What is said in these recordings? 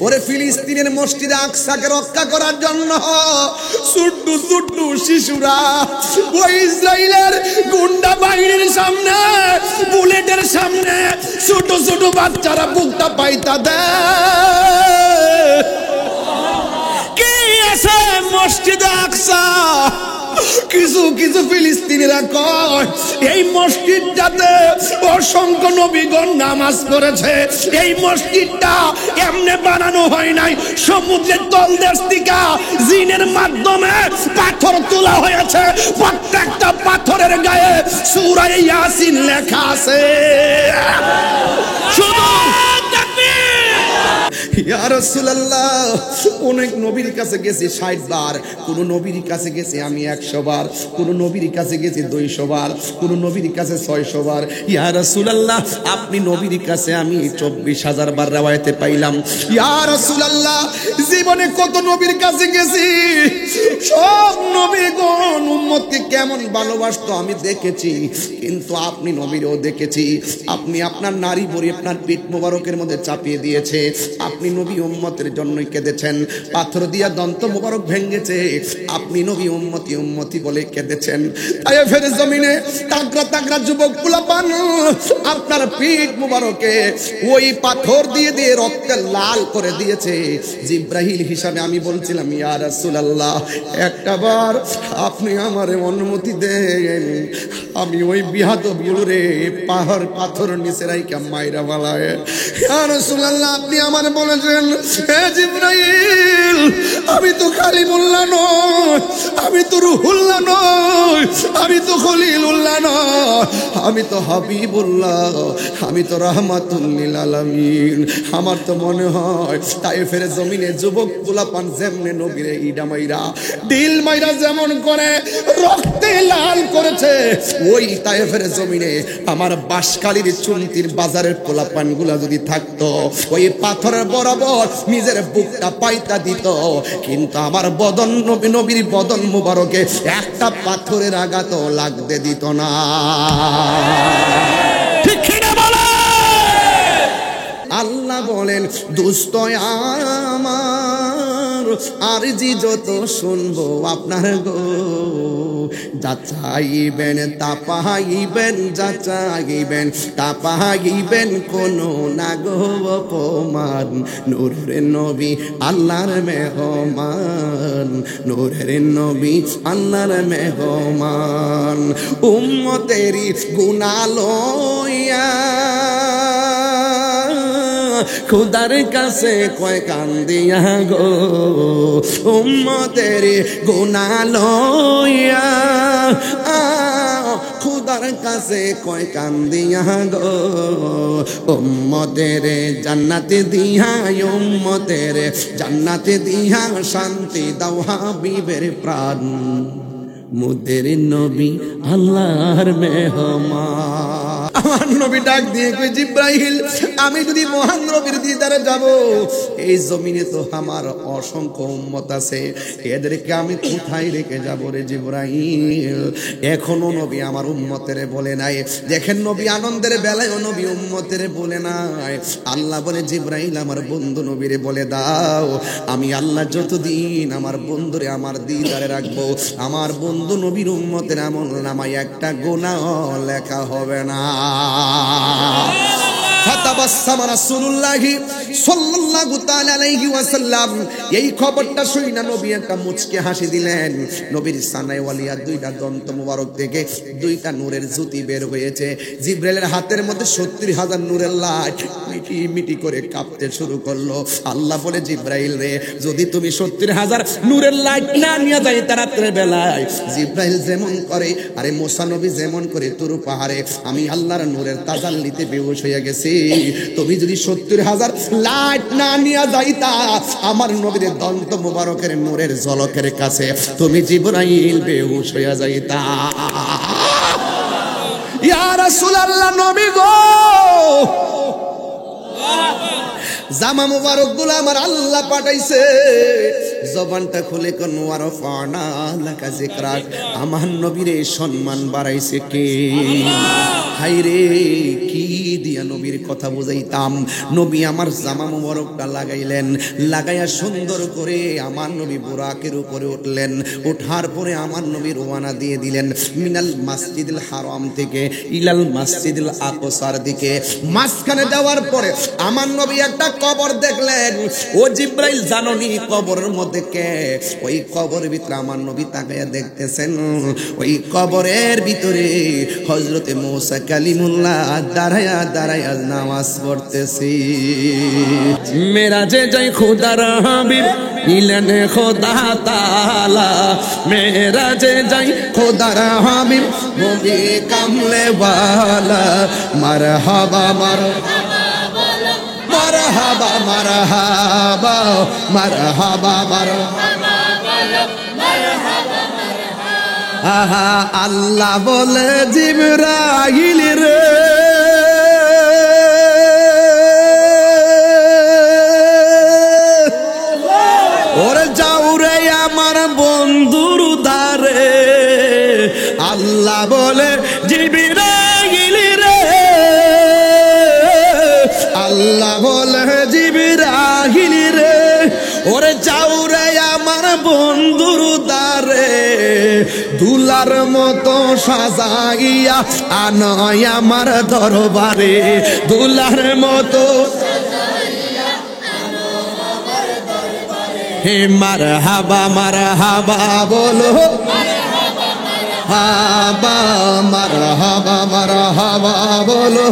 ওরে ফিলিস্তিনের মসজিদে আকসাকে রক্ষা করার জন্য ছোট্ট ছোট্ট শিশুরা ওই ইসরায়েলের গুন্ডা বাহিনীর সামনে, বুলেটের সামনে ছোট ছোট বাচ্চারা বুকটা পাইতা দেয়। কি আছে মসজিদে আকসা? কিছু কিছু ফিলিস্তিনিরা কয় এই মসজিদটাতে অসংখ্য নবীগণ নামাজ পড়েছে, এই মসজিদটা এমনি বানানো হয় নাই, সমুদ্রের তলদেশ থেকে জিনের মাধ্যমে পাথর তোলা হয়েছে, প্রত্যেকটা পাথরের গায়ে সূরা ইয়াসিন লেখা আছে। শুধু ইয়া রাসূলুল্লাহ, অনেক নবীর কাছে গেছি 60 বার, কোন নবীর কাছে গেছি আমি 100 বার, কোন নবীর কাছে গেছি 200 বার, কোন নবীর কাছে 600 বার। ইয়া রাসূলুল্লাহ, আপনি নবীর কাছে আমি 24,000 বার রওয়ায়াতে পাইলাম। ইয়া রাসূলুল্লাহ, জীবনে কত নবীর কাছে গেছি, সব নবীগণ উম্মতকে কেমন ভালোবাসতো আমি দেখেছি, কিন্তু আপনি নবীরও দেখেছি। আপনি আপনার নারী বড়ি আপনার পিঠ মোবারকের মধ্যে চাপিয়ে দিয়েছে, আপনি নবী উম্মতের জন্যই কেঁদেছেন, পাথর দিয়া দন্ত মোবারক ভেঙেছে, আপনি নবী উম্মতি উম্মতি বলে কেঁদেছেন। তায়েফের জমিনে তাগড়া তাগড়া যুবক পোলাপান আপনার পিঠ মোবারকে ওই পাথর দিয়ে দিয়ে রক্তে লাল করে দিয়েছে। জিব্রাইল হিসাবে আমি বলছিলাম ইয়া রাসূলুল্লাহ, একটা বার আপনি আমারে অনুমতি দেন, আমি ওই বিহাদবগুলোরে পাহাড় পাথর নিচে রাইখা মাইরা ফালায়। ইয়া রাসূলুল্লাহ, আপনি আমার বলেছেন হে জিব্রাইল, আমি তো কালিমুল্লাহ নয়, আমি তো রুহুল্লাহ নয়, আমি তো খলিলুল্লাহ নয়, আমি তো হাবিবুল্লাহ, আমি তো রাহমাতুল লিল আলামিন। আমার তো মনে হয় তায়েফের জমিনে যুবক পোলাপান যেমনে নবীরে ইডা মাইরা ডিল মাইরা যেমন করে রক্তে লাল করেছে, ওই তায়েফের জমিনে আমার বাঁশখালীর চুনতির বাজারের পোলাপানগুলা যদি থাকতো, ওই পাথরের বরাবর নিজের বুকটা পাইতা দিত, কিন্তু আমার বদন নবীর বদন মুবারকে একটা পাথরের আঘাত লাগতে দিত না। ঠিক কিনা বলে? আল্লাহ বলেন দুষ্ট আমার আর জি যত শুনবো আপনার গো, যাচাইবেন তাপাইবেন, যাচাইবেন তাপাইবেন কোনো না গো অপমান। নূরের নবী আল্লাহর মেহমান, নূরের নবী আল্লাহর মেহমান, উম্মতেরই গুনাহ লইয়া খুদার কাছে কয় কান্দিয়া গো, উম্মতের গুনাহ লইয়া খুদার কাছে কয় কান্দিয়া গো, উম্মতের জান্নাতে দিহা, উম্মতের জান্নাতে দিহা শান্তি দাও হাবিবের প্রাণ। মুদের নবী আল্লাহর মেহমান। আমার নবী ডাক দিয়ে কই জিব্রাইল, আমি যদি মহান নবীর দিদারে যাব, এই জমিনে তো আমার অসংখ্য উম্মত আছে, এদেরকে আমি কোথায় রেখে যাব রে জিব্রাইল? এখনো নবী আমার উম্মতের বলে নাই। দেখেন নবী আনন্দের বেলায় নবী উম্মতের বলে নাই। আল্লাহ বলে জিব্রাইল আমার বন্ধু নবীরে বলে দাও, আমি আল্লাহ যতদিন আমার বন্ধুরে আমার দিদারে রাখবো, আমার বন্ধু নবীর উম্মতের আমল নামায় একটা গুনাহ লেখা হবে না। ফাতাবাসসামা রাসূলুল্লাহি সাল্লাল্লাহু তাআলা আলাইহি ওয়াসাল্লাম, এই খবরটা শুনে নবী একটা মুচকে হাসি দিলেন। নবীর সানায়ে ওয়ালিয়া দুইটা দন্ত মোবারক থেকে দুইটা নূরের জ্যোতি বের হয়েছে। জিবরাইলের হাতের মধ্যে 70,000 নূরের লাইট মিটি মিটি করে কাঁপতে শুরু করলো। আল্লাহ বলে জিবরাইল রে, যদি তুমি 70,000 নূরের লাইট না নিয়ে যাই রাতের বেলায়, জিবরাইল যেমন করে আরে মুসা নবী যেমন করে তুর পাহাড়ে, আমি আল্লাহর নূরের তাজাল্লিতে বেহুশ হয়ে গেছি। তুমি যদি 70,000 লাইট না নিয়ে যাইতা আমার নবীর দন্ত মুবারকের নূরের ঝলকের কাছে, তুমি জিবরাইল বেহুশ হয়ে যাইতা। ইয়া রাসূলুল্লাহ, নবী গো, জামা মুবারক গুলো আমার আল্লাহ পাঠাইছে, জবানটা খুলে কোন ওয়ারফানা লাকা যিকরাক, আমার নবীর সম্মান বাড়াইছে কে? হায়রে কি দিয়া নবীর কথা বুঝাইতাম। নবী আমার জামা মুবারকটা লাগাইলেন, লাগাইয়া সুন্দর করে আমার নবী বুরাকের উপরে উঠলেন। ওঠার পরে আমার নবী রওনা দিয়ে দিলেন মিনাল মসজিদুল হারাম থেকে ইলাল মসজিদুল আকসার দিকে। মাঝখানে যাওয়ার পরে আমার নবী একটা কবর দেখলেন। ও জিব্রাইল জাননি কবরের মধ্যে কে? ওই কবরের ভিতরে আমার নবী তাকায়া দেখতেছেন, ওই কবরের ভিতরে হযরতে মুসা কালিমুল্লাহ দাঁড়ায়া দাঁড়ায়া নামাজ পড়তেছি। মেরাজে যাই খোদার হাবিব ইলেন খোদা তাআলা, মেরাজে যাই খোদার হাবিব নবী কামলে ওয়ালা। মারহাবা মারহাবা মারহাবা মারহাবা মারহাবা মারহাবা। আহা আল্লাহ বলে জিবরাইল রে, ওরে যাও রে আমার বন্ধুর দ্বারে। আল্লাহ বলে জিবরাইল রে, আল্লাহ বলে জিবরাইল রে, ওরে যাও রে আমার বন্ধুর দ্বারে। দুলার মতো সাজাইয়া আনয় আমার দরবারে, দুলার মতো হে মারহাবা মারহাবা বলো, হাবা মারহাবা মারহাবা বলো।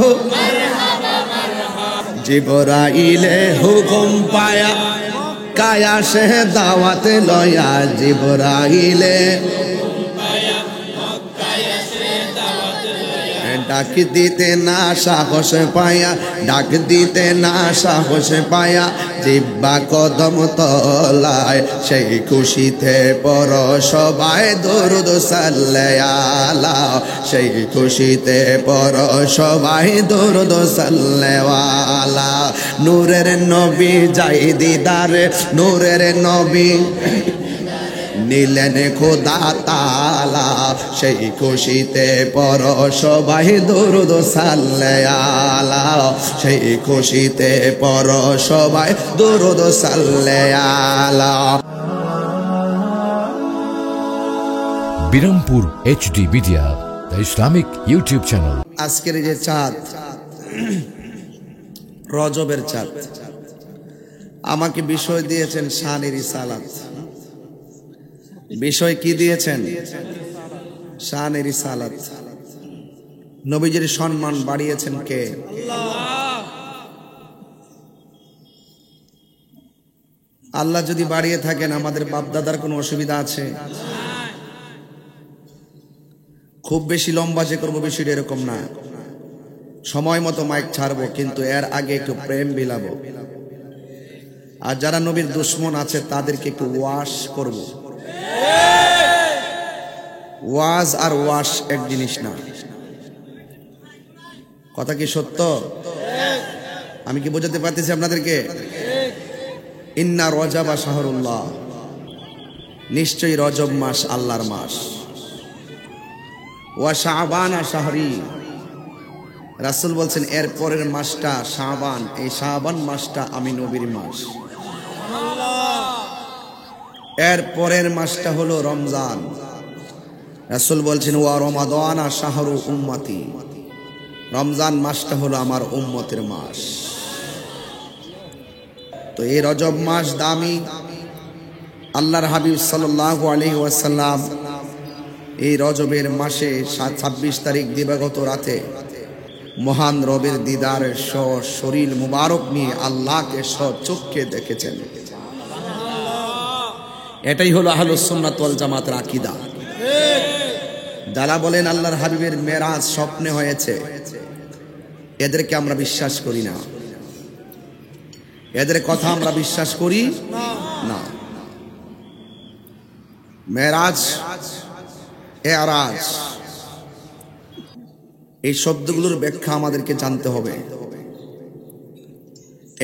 জিবরাইলে হুকুম পায়া কায়া সে দাওয়াতে লয়া, জিবরাইলে ডাক দিতে না সাহস পায়া, ডাক দিতে না সাহস পায়া, জিব্বা কদম তলায় সেই খুশিতে পর সবাই দরুদ সাল্লাল্লাহু আলা, সেই খুশিতে পর সবাই দরুদ সাল্লাল্লাহু আলা। নূরের নবী যাই দিদারে, নূরের নবী নিলেন খোদা তাআলা, সেই খুশিতে পর সবাই দরুদ সাল্লাল্লাহু আলা, সেই খুশিতে পর সবাই দরুদ সাল্লাল্লাহু আলা। Birampur HD media, the Islamic YouTube channel. আজকের যে চাঁদ, রজবের চাঁদ, আমাকে বিষয় দিয়েছেন শানে রিসালাত। বিষয় কি দিয়েছেন? শানে রিসালাত। নবীজির সম্মান বাড়িয়েছেন কে? আল্লাহ যদি বাড়িয়ে থাকেন, আমাদের বাপদাদার কোনো অসুবিধা আছে? খুব বেশি লম্বা যে করবো বিষয়টা এরকম না, সময় মতো মাইক ছাড়বো, কিন্তু এর আগে একটু প্রেম বিলাবো। আর যারা নবীর দুশ্মন আছে তাদেরকে একটু ওয়াশ করব। ওয়াজ আর ওয়াশ এক জিনিস না, কথা কি সত্য? আমি কি বোঝাতে পারতেছি আপনাদেরকে? ইন্না রজাবা শাহরুল্লাহ, নিশ্চয়ই রজব মাস আল্লাহর মাস। ওয়া শাবানা শাহরি, রাসূল বলছেন এর পরের মাসটা শাবান, এই শাবান মাসটা আমি নবীর মাস। এর পরের মাসটা হলো রমজান। রাসূল বলছেন ওয়া রমাদানা শাহরু উম্মতি, রমজান মাসটা হলো আমার উম্মতের মাস। তো এই রজব মাস দামি। আল্লাহর হাবিব সাল্লাল্লাহু আলাইহি ওয়াসাল্লাম এই রজবের মাসে 26 তারিখ দিবাগত রাতে মহান রবের দিদার শরীর মুবারক নিয়ে আল্লাহকে সচক্ষে দেখেছেন। এটাই হলো আহলুস সুন্নাত ওয়াল জামাতের আকীদা। যারা বলেন আল্লাহর হাবিবের মেরাজ স্বপ্নে হয়েছে, এদেরকে আমরা বিশ্বাস করি না, এদের কথা আমরা বিশ্বাস করি না। মেরাজ, এরাজ, এই শব্দগুলোর ব্যাখ্যা আমাদেরকে জানতে হবে।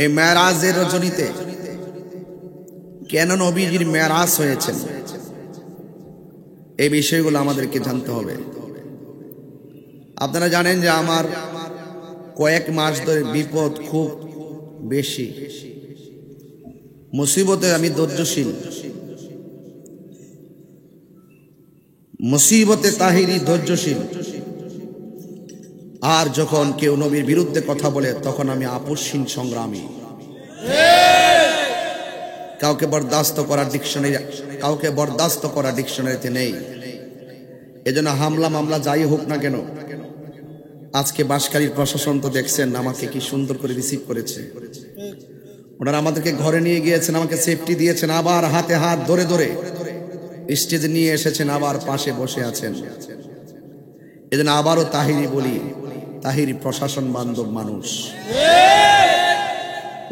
এই মেরাজের রজনীতে কেন নবীজির মেরাজ হয়েছেন, এই বিষয়গুলো আমাদেরকে জানতে হবে। আপনারা জানেন যে আমার কয়েক মাস ধরে বিপদ খুব বেশি, মুসিবতে আমি ধৈর্যশীল, মুসিবতে তাহিরি ধৈর্যশীল। আর যখন কেউ নবীর বিরুদ্ধে কথা বলে তখন আমি আপোষহীন সংগ্রামী। কাউকে বরদাস্ত করা ডিকশনারিতে নেই। এজন্য হামলা মামলা যাই হোক না কেন, আজকে বাঁশখালীর প্রশাসন তো দেখছেন আমাকে কি সুন্দর করে রিসিভ করেছে। ওনারা আমাদেরকে ঘরে নিয়ে গিয়েছেন, আমাকে সেফটি দিয়েছেন, আবার হাতে হাত ধরে ধরে স্টেজে নিয়ে এসেছেন, আবার পাশে বসে আছেন। এজন্য আবারও তাহিরি বলি, তাহিরি প্রশাসন বান্ধব মানুষ।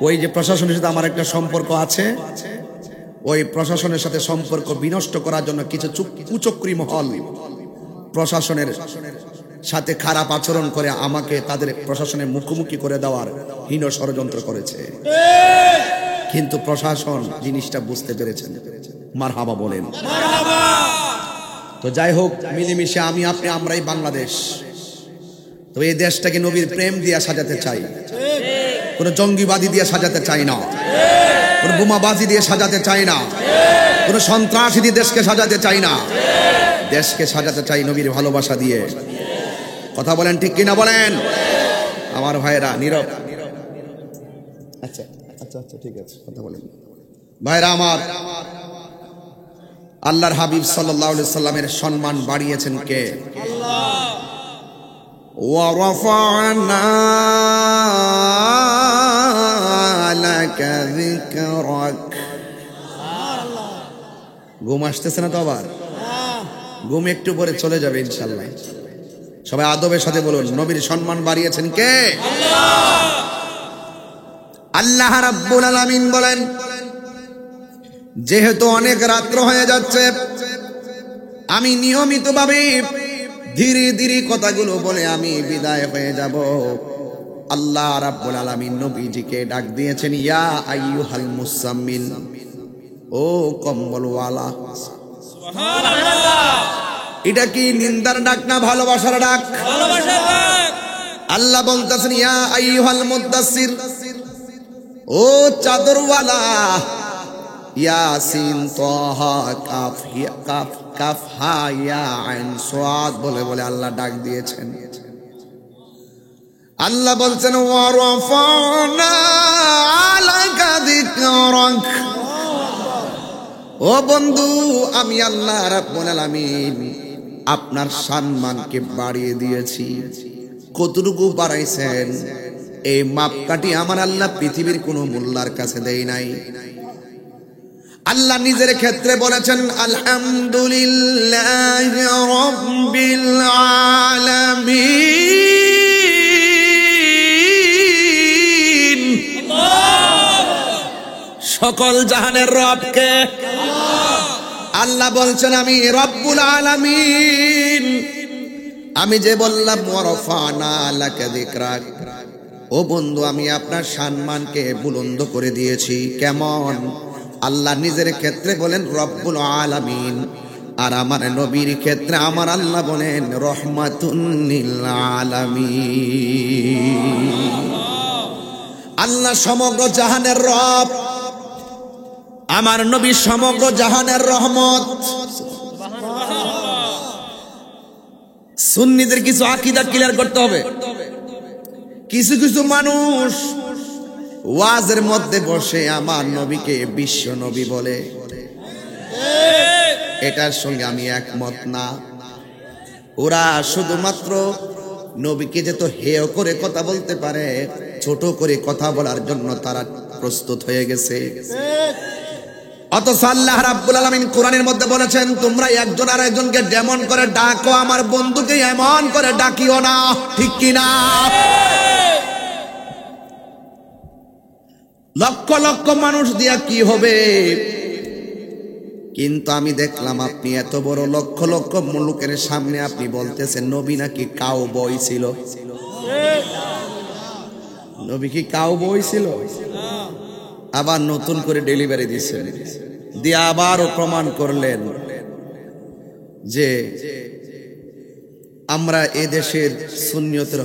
ওই যে প্রশাসনের সাথে আমার একটা সম্পর্ক আছে, ওই প্রশাসনের সাথে সম্পর্ক বিনষ্ট করার জন্য কিছু কুচক্রী মহল প্রশাসনের সাথে খারাপ আচরণ করে আমাকে তাদের প্রশাসনের মুখোমুখি করে দেওয়ার হীন ষড়যন্ত্র করেছে। কিন্তু প্রশাসন জিনিসটা বুঝতে পেরেছেন। মারহাবা বলেন। তো যাই হোক, মিলেমিশে আমি আপনি আমরাই বাংলাদেশ। তো এই দেশটাকে নবীর প্রেম দিয়ে সাজাতে চাই, কোন জঙ্গিবাদী দিয়ে সাজাতে চাই না, কোন বোমাবাজি দিয়ে সাজাতে চাই না, কোন সন্ত্রাসী দিয়ে দেশকে সাজাতে চাই না। দেশকে সাজাতে চাই নবীর ভালোবাসা দিয়ে। কথা বলেন ঠিক কিনা বলেন আমার ভাইরা? নীরব। আচ্ছা আচ্ছা আচ্ছা, ঠিক আছে, কথা বলেন ভাইরা আমার। আল্লাহর হাবিব সাল্লাল্লাহু আলাইহি সাল্লামের সম্মান বাড়িয়েছেন কে? আল্লাহ। ওয়া রাফা'না লাকা যিকরাক। ঘুম আসতেছে না তো? আবার ঘুম একটু পরে চলে যাবে ইনশাআল্লাহ। সবাই আদবের সাথে বলুন, নবীর সম্মান বাড়িয়েছেন কে? আল্লাহ। আল্লাহ রাব্বুল আলামিন বলেন, যেহেতু অনেক রাত্র হয়ে যাচ্ছে, আমি নিয়মিতভাবে ধীরে ধীরে কথাগুলো বলে আমি বিদায় হয়ে যাব। আল্লাহ রাব্বুল আলামিন নবীজিকে ডাক দিয়েছেন, ইয়া আইয়ুহাল মুসাম্মিল, ও কম্বলওয়ালা। সুবহানাল্লাহ। এটা কি নিন্দার ডাক না ভালোবাসার ডাক? ভালোবাসার ডাক। আল্লাহ বলতেছেন, ইয়া আইয়ুহাল মুদ্দাসসির, ও চাদরওয়ালা। ইয়াসিন তাহা কাফ কাফ কাফ হা ইয়া আইন সাদ বলে বলে আল্লাহ ডাক দিয়েছেন। আল্লাহ বলছেন, ওয়া রাফা'না আলাকা যিকরাক, ও বন্ধু আমি আল্লাহ রাব্বুল আলামিন আপনার সম্মানকে বাড়িয়ে দিয়েছি। কতটুকু বাড়াইছেন এই মাপকাঠি আমার আল্লাহ পৃথিবীর কোন মোল্লার কাছে দেয় নাই। আল্লাহ নিজের ক্ষেত্রে বলেছেন, আলহামদুলিল্লাহি রাব্বিল আলামিন। সকল জাহানের রবকে আল্লাহ বলছেন, আমি রব্বুল আলামিন। আমি যে বললাম ওয়া রাফা'না লাকা যিকরাক, ও বন্ধু আমি আপনার সম্মানকে বুলন্দ করে দিয়েছি। কেমন? আল্লাহ নিজের ক্ষেত্রে বলেন রব্বুল আলামিন, আর আমার নবীর ক্ষেত্রে আমার আল্লাহ বলেন রহমাতুন লিল আলামিন। আল্লাহ সমগ্র জাহানের রব, আমার নবী সমগ্র জাহানের রহমত। সুন্নিদের কিছু আকীদা ক্লিয়ার করতে হবে। কিছু কিছু মানুষ ওয়াজের মধ্যে বসে আমার নবীকে বিশ্ব নবী বলে, এটার সঙ্গে আমি একমত না। ওরা শুধুমাত্র নবীকে যে তো হেয় করে কথা বলতে পারে, ছোট করে কথা বলার জন্য তারা প্রস্তুত হয়ে গেছে। অথচ আল্লাহ রাব্বুল আলামিন কোরআনের মধ্যে বলেছেন, তোমরা একজন আর একজনকে যেমন করে ডাকো আমার বন্ধুকে এমন করে ডাকিও না। ঠিক কিনা? লক্ষ লক্ষ মানুষ দিয়া কি হবে? কিন্তু আমি দেখলাম আপনি এত বড় লক্ষ লক্ষ মুলুকের সামনে আপনি বলতেছেন নবী নাকি কাউবয় ছিল। নবী কি কাউবয় ছিল? আবার নতুন করে ডেলিভারি দিয়েছেন, দিয়ে আবারও প্রমাণ করলেন যে আমরা এদেশের সুন্নিয়তের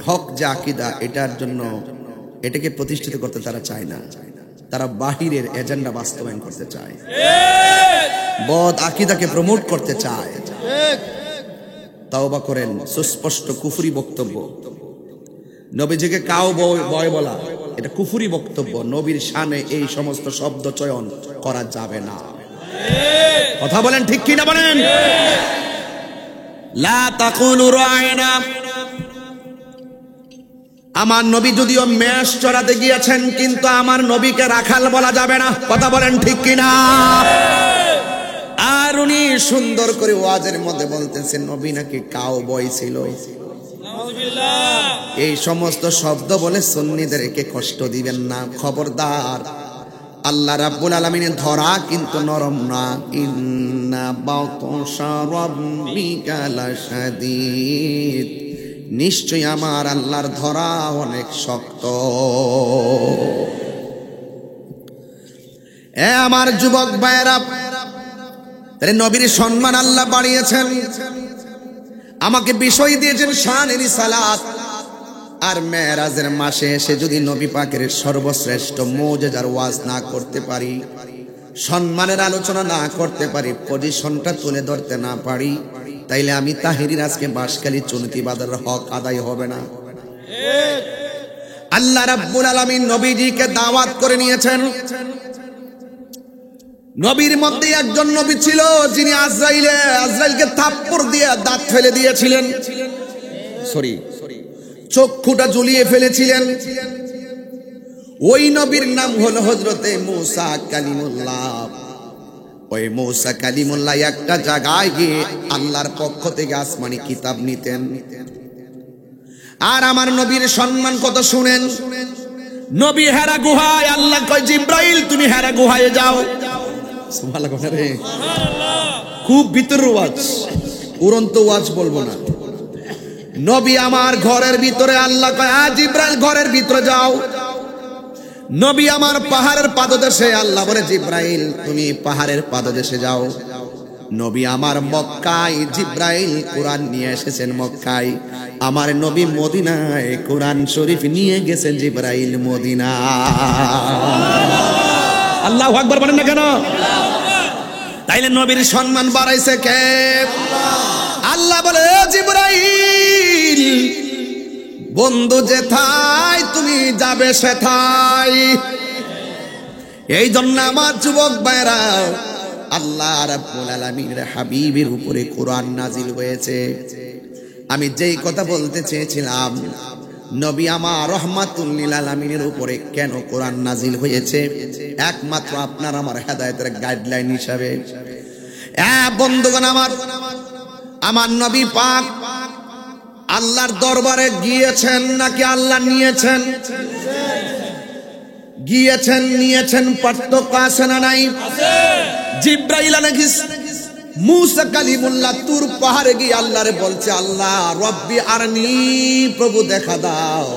হক যে আকীদা, এটার জন্য এটাকে প্রতিষ্ঠিত করতে তারা চায় না, তারা বাহিরের এজেন্ডা বাস্তবায়ন করতে চায়, বদ আকীদাকে প্রমোট করতে চায়। তাওবা করেন, সুস্পষ্ট কুফরি বক্তব্য। নবীজিকে কাউ বয় বলা এটা কুফরি বক্তব্য। নবীর শানে এই সমস্ত শব্দ চয়ন করা যাবে না। কথা বলেন ঠিক কি না বলেন? লা তাকুলু রায়না। আমার নবী যদিও মেষ চড়াতে গিয়েছেন, কিন্তু আমার নবীকে রাখাল বলা যাবে না। কথা বলেন ঠিক কি না? আর উনি সুন্দর করে ওয়াজের মধ্যে বলতেছেন নবী নাকি কাউ বয় ছিল। এই সমস্ত শব্দ বলে সুন্নিদেরকে কষ্ট দিবেন না, খবরদার। আল্লাহ রাব্বুল আলামিনের ধরা কিন্তু নরম না। ইন্না বাতশা রাব্বিকা লাশাদীদ। নিশ্চয় আমার আল্লাহর ধরা অনেক শক্ত। এ আমার যুবক ভাইরা, নবীর সম্মান আল্লাহ বাড়িয়েছেন, আমাকে বিষয় দিয়েছেন শানের সালাত। আর মেরাজের মাসে এসে যদি নবী পাকের সর্বশ্রেষ্ঠ মুজিজার ওয়াজ না করতে পারি, সম্মানের আলোচনা না করতে পারি, পজিশনটা তুলে ধরতে না পারি, তাইলে আমি তাহেরির আজকে বাঁশখালী চুনতি বাজারের হক আদায় হবে না। আল্লাহ রাব্বুল আলামিন নবীজিকে দাওয়াত করে নিয়েছেন। নবীর মধ্যে একজন নবী ছিল যিনি আজরাইলকে থাপ্পড় দিয়ে দাঁত ফেলে দিয়েছিলেন, চক্ষুটা ঝুলিয়ে ফেলেছিলেন। ওই নবীর নাম হলো হযরতে মুসা কালিমুল্লাহ। ওই মুসা কালিমুল্লাহ একটা জায়গায় গিয়ে আল্লাহর পক্ষ থেকে আসমানি কিতাব নিতেন। আর আমার নবীর সম্মান কত শুনেন। নবী হেরা গুহায়, আল্লাহ কয় জিব্রাইল তুমি হেরা গুহায় যাও। সুবহানাল্লাহ রে, খুব ভিতর ওয়াজ, উড়ন্ত ওয়াজ বলবো না। নবী আমার ঘরের ভিতরে, আল্লাহ কয় জিব্রাইল ঘরের ভিতরে যাও। নবী আমার পাহাড়ের পাদদেশে, আল্লাহ বলে জিব্রাইল তুমি পাহাড়ের পাদদেশে যাও। নবী আমার মক্কায়, জিব্রাইল কোরআন নিয়ে এসেছেন মক্কায়। আমার নবী মদিনায় কোরআন শরীফ নিয়ে গেছেন জিব্রাইল মদিনা। আল্লাহু আকবার বলেন না কেন? তাইলে নবীর সম্মান বাড়াইছে কে? আল্লাহ বলে জিব্রাইল বন্ধু যেথায় তুমি যাবে সেথায়। এই জন্য আমার যুবক ভাইরা, আল্লাহ রাব্বুল আলামিনের হাবিবের উপরে কোরআন নাজিল হয়েছে। আমি যেই কথা বলতে চেয়েছিলাম, নবী আমার রহমাতুল লিল আলামিনের উপরে কেন কোরআন নাজিল হয়েছে, একমাত্র আপনার আমার হেদায়েতের গাইডলাইন হিসাবে। বন্ধুগণ আমার নবী পাক আল্লাহর দরবারে গিয়েছেন নাকি আল্লাহ নিয়েছেন? গিয়েছেন, নিয়েছেন, পার্থক্য আছে না নাই? জিব্রাইল আলাইহিস মুসা কালিমুল্লাহ তুর পাহাড়ে গিয়ে আল্লাহরে বলছে, আল্লাহ রব্বি আরনি, প্রভু দেখা দাও।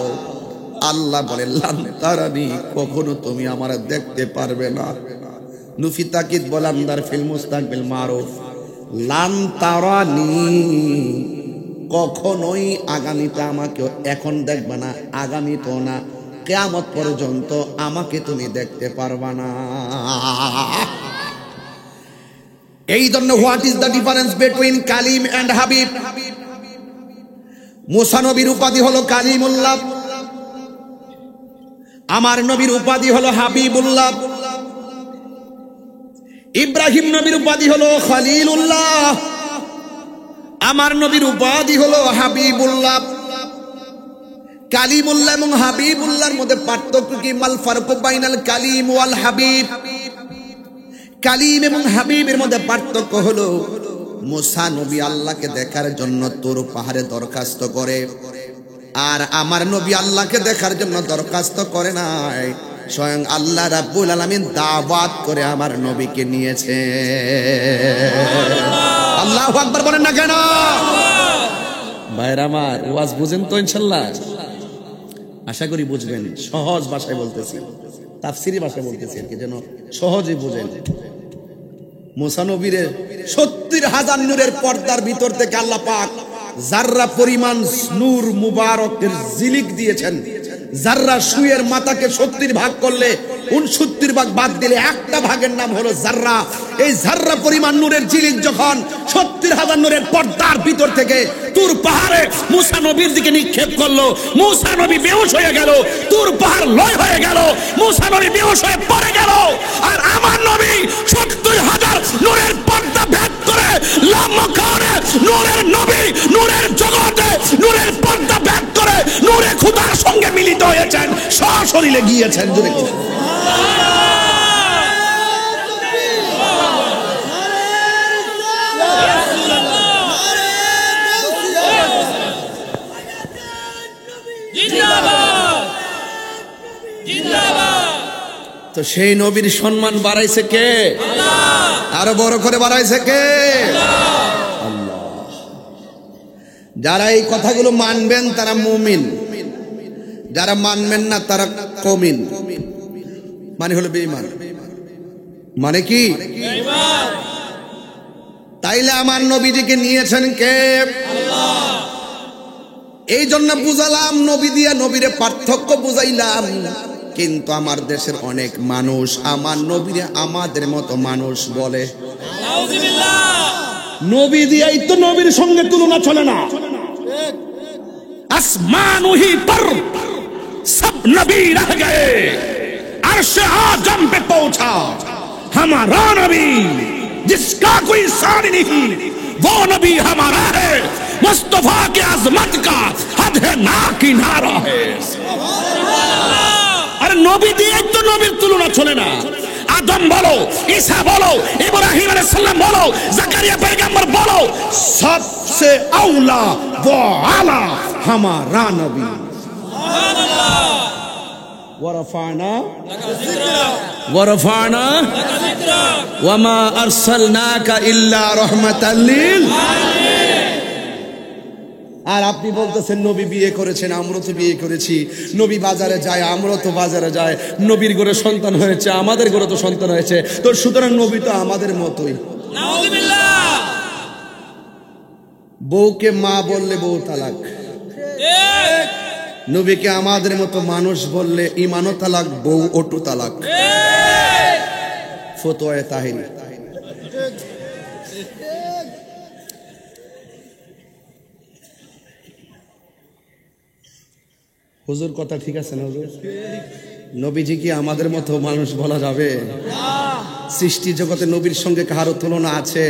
আল্লাহ বলে লান তারানি, কখনো তুমি আমার দেখতে পারবে না। নুফি তাকিদ বলান্দার ফিল মুস্তাকবিল মারুফ, লান তারানি, কখনোই আগামীতে আমাকে এখন দেখবে না, আগামীতেও না, কিয়ামত পর্যন্ত আমাকে তুমি দেখতে পারবা না। এই জন্য what is the difference between Kalim and Habib? Musa নবীর উপাধি হলো কালিমুল্লাহ, আমার নবীর উপাধি হলো হাবিবুল্লাহ। ইব্রাহিম নবীর উপাধি হলো খলিলুল্লাহ, আমার নবীর উপাধি হলো হাবিবুল্লাহ। কালিমুল্লাহ এবং হাবিবুল্লাহর মধ্যে পার্থক্য কি? মাল ফারকু বাইনাল কালিম ওয়াল হাবিব। কালিম এবং হাবিবের মধ্যে পার্থক্য হলো, মুসা নবী আল্লাহকে দেখার জন্য তোর পাহাড়ে দরখাস্ত করে, আর আমার নবী আল্লাহকে দেখার জন্য দরখাস্ত করে নাই, স্বয়ং আল্লাহ রাব্বুল আলামিন দাওয়াত করে আমার নবীকে নিয়েছে। আল্লাহু আকবার বলেন না কেন? ভাইরা আমার, ওয়াজ বুঝেন তো ইনশাআল্লাহ? আশা করি বুঝবেন, সহজ ভাষায় বলতেছি। তাফসিরি ভাষায় বলতেছি আর কি, যেন সহজে বোঝেন। মুসা নবীর 70,000 নূরের পর্দার ভিতর থেকে আল্লাহ পাক জাররা পরিমাণ নূর মুবারকের জিলিক দিয়েছেন। জাররা সুয়ের মাথাকে 70 ভাগ করলে 69 ভাগ বাদ দিলে একটা ভাগের নাম হলো জাররা। এই জাররা পরিমাণ নূরের জিলিক যখন 70,000 নূরের পর্দার ভিতর থেকে তুর পাহাড়ে মুসা নবীর দিকে নিক্ষেপ করলো, মুসা নবী বেহুশ হয়ে গেল, তুর পাহাড় লয় হয়ে গেল, মুসা নবী বেহুশ হয়ে পড়ে গেল। আর আমার নবী 70,000 নূরের পর্দা ভেদ করে লাম্মাকারে নূরের নবী নূরের জগতে নূরের পর্দা ভেদ করে নূরে খোদার সঙ্গে মিলিত হয়েছেন, সশরীরে গিয়েছেন। জোরে তো সেই নবীর সম্মান বাড়াইছে কে? আরো বড় করে বাড়াইছে কে? আল্লাহ। যারা এই কথাগুলো মানবেন তারা মুমিন, যারা মানবেন না তারা কমিন, মানে হলো বেঈমান। মানে কি? তাইলে আমার নবীজিকে নিয়েছেন কে? এই জন্য বুঝালাম, নবী দিয়া নবীরে পার্থক্য বুঝাইলাম। কিন্তু আমার দেশের অনেক মানুষ আমার নবীরে আমাদের মতো মানুষ বলে। নবী দিয়াই তো নবীর সঙ্গে তুলনা চলে না। আসমান ওহি পর সব নবী রহ গয়ে, আরশে আজম पे पहुंचा हमारा नबी, जिसका कोई सानी नहीं वो नबी हमारा है, मुस्तफा के अजमत का हद है ना किनारा है। अरे नबी दिए तो नबीर तुलना चले ना। आदम बोलो, ईसा बोलो, इब्राहिम अलैहिस सलाम बोलो, जकरिया पैगंबर बोलो, सबसे औला वो आला हमारा नबी। वरफाना वमा अरसलनाका इल्ला रहमताल लिल आलामीन। আর আপনি বলতেছেন নবী বিয়ে করেছেন, আমরা তো বিয়ে করেছি। নবী বাজারে যায়, আমরা তো বাজারে যায়। নবীর ঘরে সন্তান হয়েছে, আমাদের ঘরে তো সন্তান হয়েছে। তো সুতরাং নবী তো আমাদের মতোই। নাউযুবিল্লাহ। বউকে মা বললে বউ তালাক, ঠিক। নবীকে আমাদের মতো মানুষ বললে ইমানও তালাক, বউ ওটু তালাক। ঠিক। ফতোয়ায়ে তাহরী। হুজুর কথা ঠিক আছে না হুজুর? নবীজি কি আমাদের মতো মানুষ বলা যাবে? সৃষ্টি জগতে নবীর সঙ্গে কারো তুলনা আছে?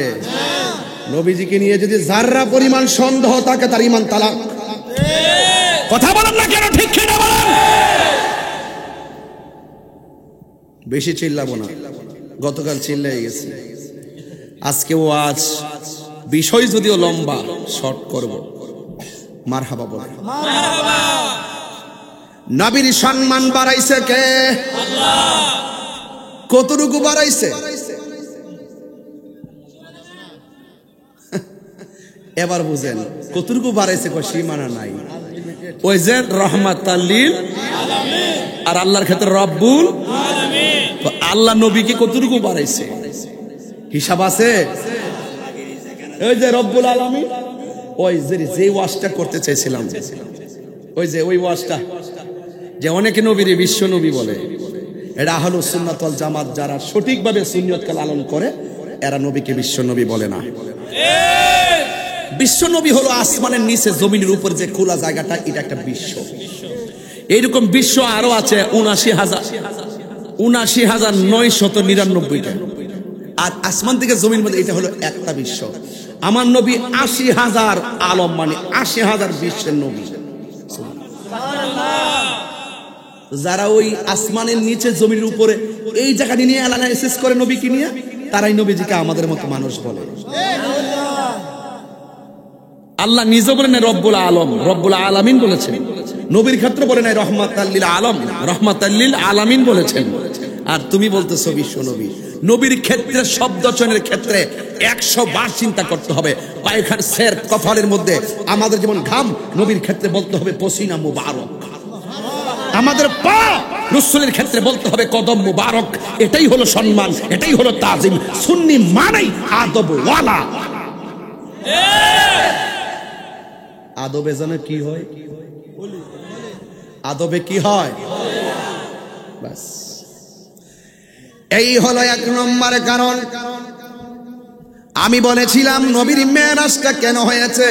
নবীজিকে নিয়ে যদি যাররা পরিমাণ সন্দেহ থাকে তার ঈমান তালাক। কথা বলেন না কেন? ঠিক কিনা বলেন? বেশি চিল্লাবো না, গতকাল চিল্লাই গেছি। আজকে ওয়াজ বিষয় যদিও লম্বা, শর্ট করব। মারহাবা বল। মারহাবা। নবীর সম্মান বাড়াইছে কে? আল্লাহ। কতটুকু বাড়াইছে? এবার বুঝেন কতটুকু বাড়াইছে, কো সীমানা নাই। ওই যে রহমাতাল লিল আলামিন আর আল্লাহর ক্ষেত্রে রব্বুল আলামিন। তো আল্লাহ নবীকে কতটুকু বাড়াইছে হিসাব আছে? ওই যে রব্বুল আলামিন, ওই যে ওয়াজটা করতে চাইছিলাম, ওই যে ওই ওয়াজটা যে অনেকে নবীর বিশ্ব নবী বলে, এটা আহলুস সুন্নাত ওয়াল জামাত যারা সঠিকভাবে সুন্নিয়তকে লালন করে এরা নবীকে বিশ্ব নবী বলে না। বিশ্ব নবী হলো আসমানের নিচে জমিনের উপর যে খোলা জায়গাটা, এটা একটা বিশ্ব। এইরকম বিশ্ব আরো আছে 79,999টা। আর আসমান থেকে জমির মধ্যে এটা হলো একটা বিশ্ব। আমার নবী 80,000 আলম, মানে 80,000 বিশ্বের নবী। যারা ওই আসমানের নিচে জমির উপরে এই জায়গা নিয়ে অ্যানালাইসিস করে নবীকে নিয়ে, তারাই নবীজিকে আমাদের মতো মানুষ বলে। আল্লাহ নিজে বলেন রব্বুল আলম, রব্বুল আলামিন বলেছেন। নবীর ক্ষেত্রে বলে নাই রহমাতাল লিল আলম, রহমাতাল লিল আলামিন বলেছেন। আর তুমি বলতেছো বিশ্ব নবী। নবীর ক্ষেত্রে শব্দ চয়নের ক্ষেত্রে 100 বার চিন্তা করতে হবে। পায়খান সের কপালের মধ্যে আমাদের যেমন ঘাম, নবীর ক্ষেত্রে বলতে হবে পসিনা মুবারক। আমাদের পা রাসূলের ক্ষেত্রে বলতে হবে কদম মুবারক। এটাই হলো সম্মান, এটাই হলো তাজিম। সুন্নি মানেই আদব ওয়ালা। আদবে জানা কি হয়? আদবে কি হয়? বাস এই হলো এক নম্বর কারণ। আমি বলেছিলাম নবীর মেরাজটা কেন হয়েছে।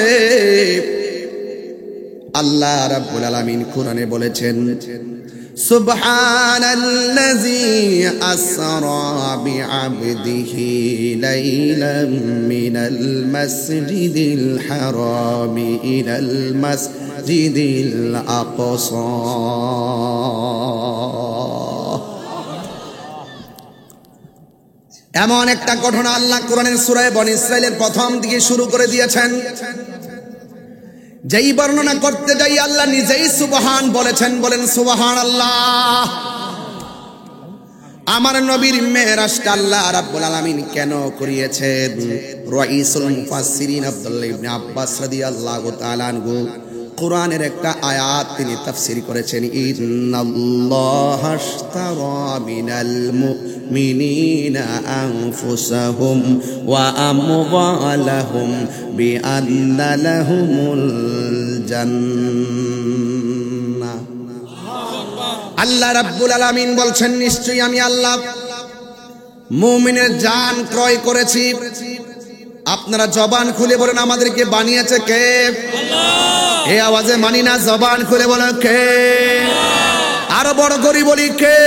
আল্লাহ রাব্বুল আলামিন কোরআনে বলেছেন, সুবহানাল্লাযী আসরা বিআবদিহি লাইলাম মিনাল মাসজিদিল হারামি ইলাল মাসজিদিল আকসা। এমন একটা ঘটনা আল্লাহ কোরআনের সূরা বনী ইসরাঈলের প্রথম দিকে শুরু করে দিয়েছেন। যেই বর্ণনা করতে যাই আল্লাহ নিজেই সুবহান বলেছেন। বলেন সুবহানাল্লাহ। আমার নবীর মেরাজটা আল্লাহ রাব্বুল আলামিন কেন করিয়েছেন? রাইসুল মুফাসসিরিন আব্দুল্লাহ ইবনে আব্বাস রাদিয়াল্লাহু তাআলা আনহু কোরআনের একটা আয়াত তিনি তাফসীর করেছেন, ইন্নাল্লাহা আশতারা মিনাল মুমিনিনা আনফুসাহুম ওয়া আমওয়ালাহুম বিআন্না লাহুমুল জান্নাহ। আল্লাহ রাব্বুল আলামিন বলছেন, নিশ্চয়ই আমি আল্লাহ মুমিনের জান ক্রয় করেছি। আপনারা জবান খুলে বলেন আমাদেরকে বানিয়েছে কে? আল্লাহ। এই আওয়াজে মানি না, জবান খুলে বলেন কে? আরো বড় করে বলি কে?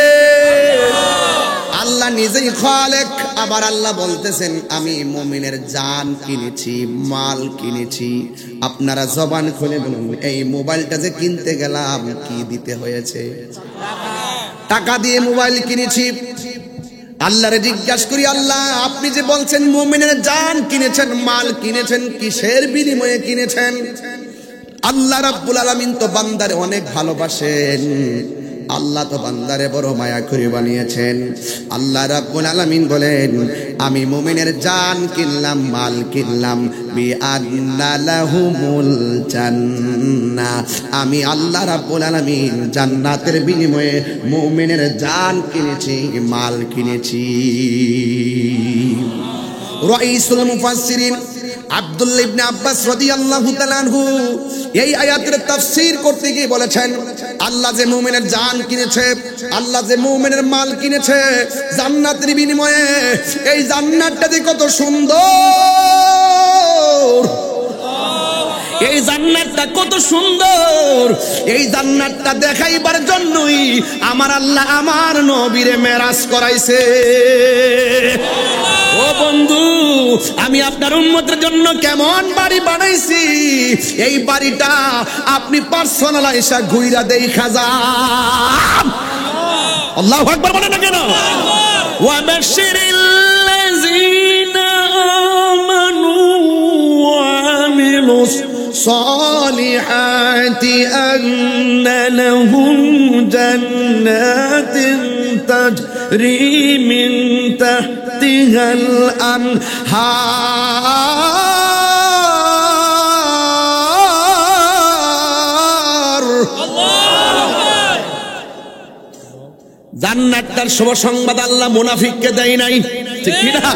আল্লাহ নিজেই খালেক। আবার আল্লাহ বলতেছেন আমি মুমিনের জান কিনেছি, মাল কিনেছি। আপনারা জবান খুলে বলুন এই মোবাইলটা যে কিনতে গেলাম কি দিতে হয়েছে? টাকা দিয়ে মোবাইল কিনেছি। আল্লাহরে জিজ্ঞাসা করি, আল্লাহ আপনি যে বলছেন মুমিনের জান কিনেছেন, মাল কিনেছেন, কিসের বিনিময়ে কিনেছেন? আল্লাহ রাব্বুল আলামিন তো বান্দারে অনেক ভালোবাসেন। আল্লাহ তো বান্দারে বড় মায়া করে বানিয়েছেন। আল্লাহ রাব্বুল আলামিন বলেন আমি মুমিনের জান কিনলাম, মাল কিনলাম, বিআন্না লাহুমুল জান্নাহ। আমি আল্লাহ রাব্বুল আলামিন জান্নাতের বিনিময়ে মুমিনের জান কিনেছি, মাল কিনেছি। রাইসুল মুফাসসিরিন আব্দুল্লাহ ইবনে আব্বাস রাদিয়াল্লাহু তাআলা আনহু এই আয়াতের তাফসীর করতে গিয়ে বলেছেন, আল্লাহ যে মুমিনের জান কিনেছে, আল্লাহ যে মুমিনের মাল কিনেছে জান্নাতের বিনিময়ে, এই জান্নাতটা যে কত সুন্দর, এই জান্নাতটা কত সুন্দর, এই জান্নাতটা দেখাইবার জন্যই আমার আল্লাহ আমার নবীরে মেরাজ করাইছে। ও বন্ধু, আমি আপনার উম্মতের জন্য কেমন বাড়ি বানাইছি, এই বাড়িটা আপনি পার্সোনালাইজা ঘুইরা দেখা যান। আল্লাহু আকবার বলেন না কেন? ওয়া বাশশিরিল্লাযীনা আমানু ওয়া আমিলুস সালিহাতি আন্না লাহুম জান্নাতিন তাজরি মিন তাহতিহাল আনহার। জান্নাতের শুভ সংবাদ আল্লাহ মুনাফিককে দেয় নাই, ঠিক কি না?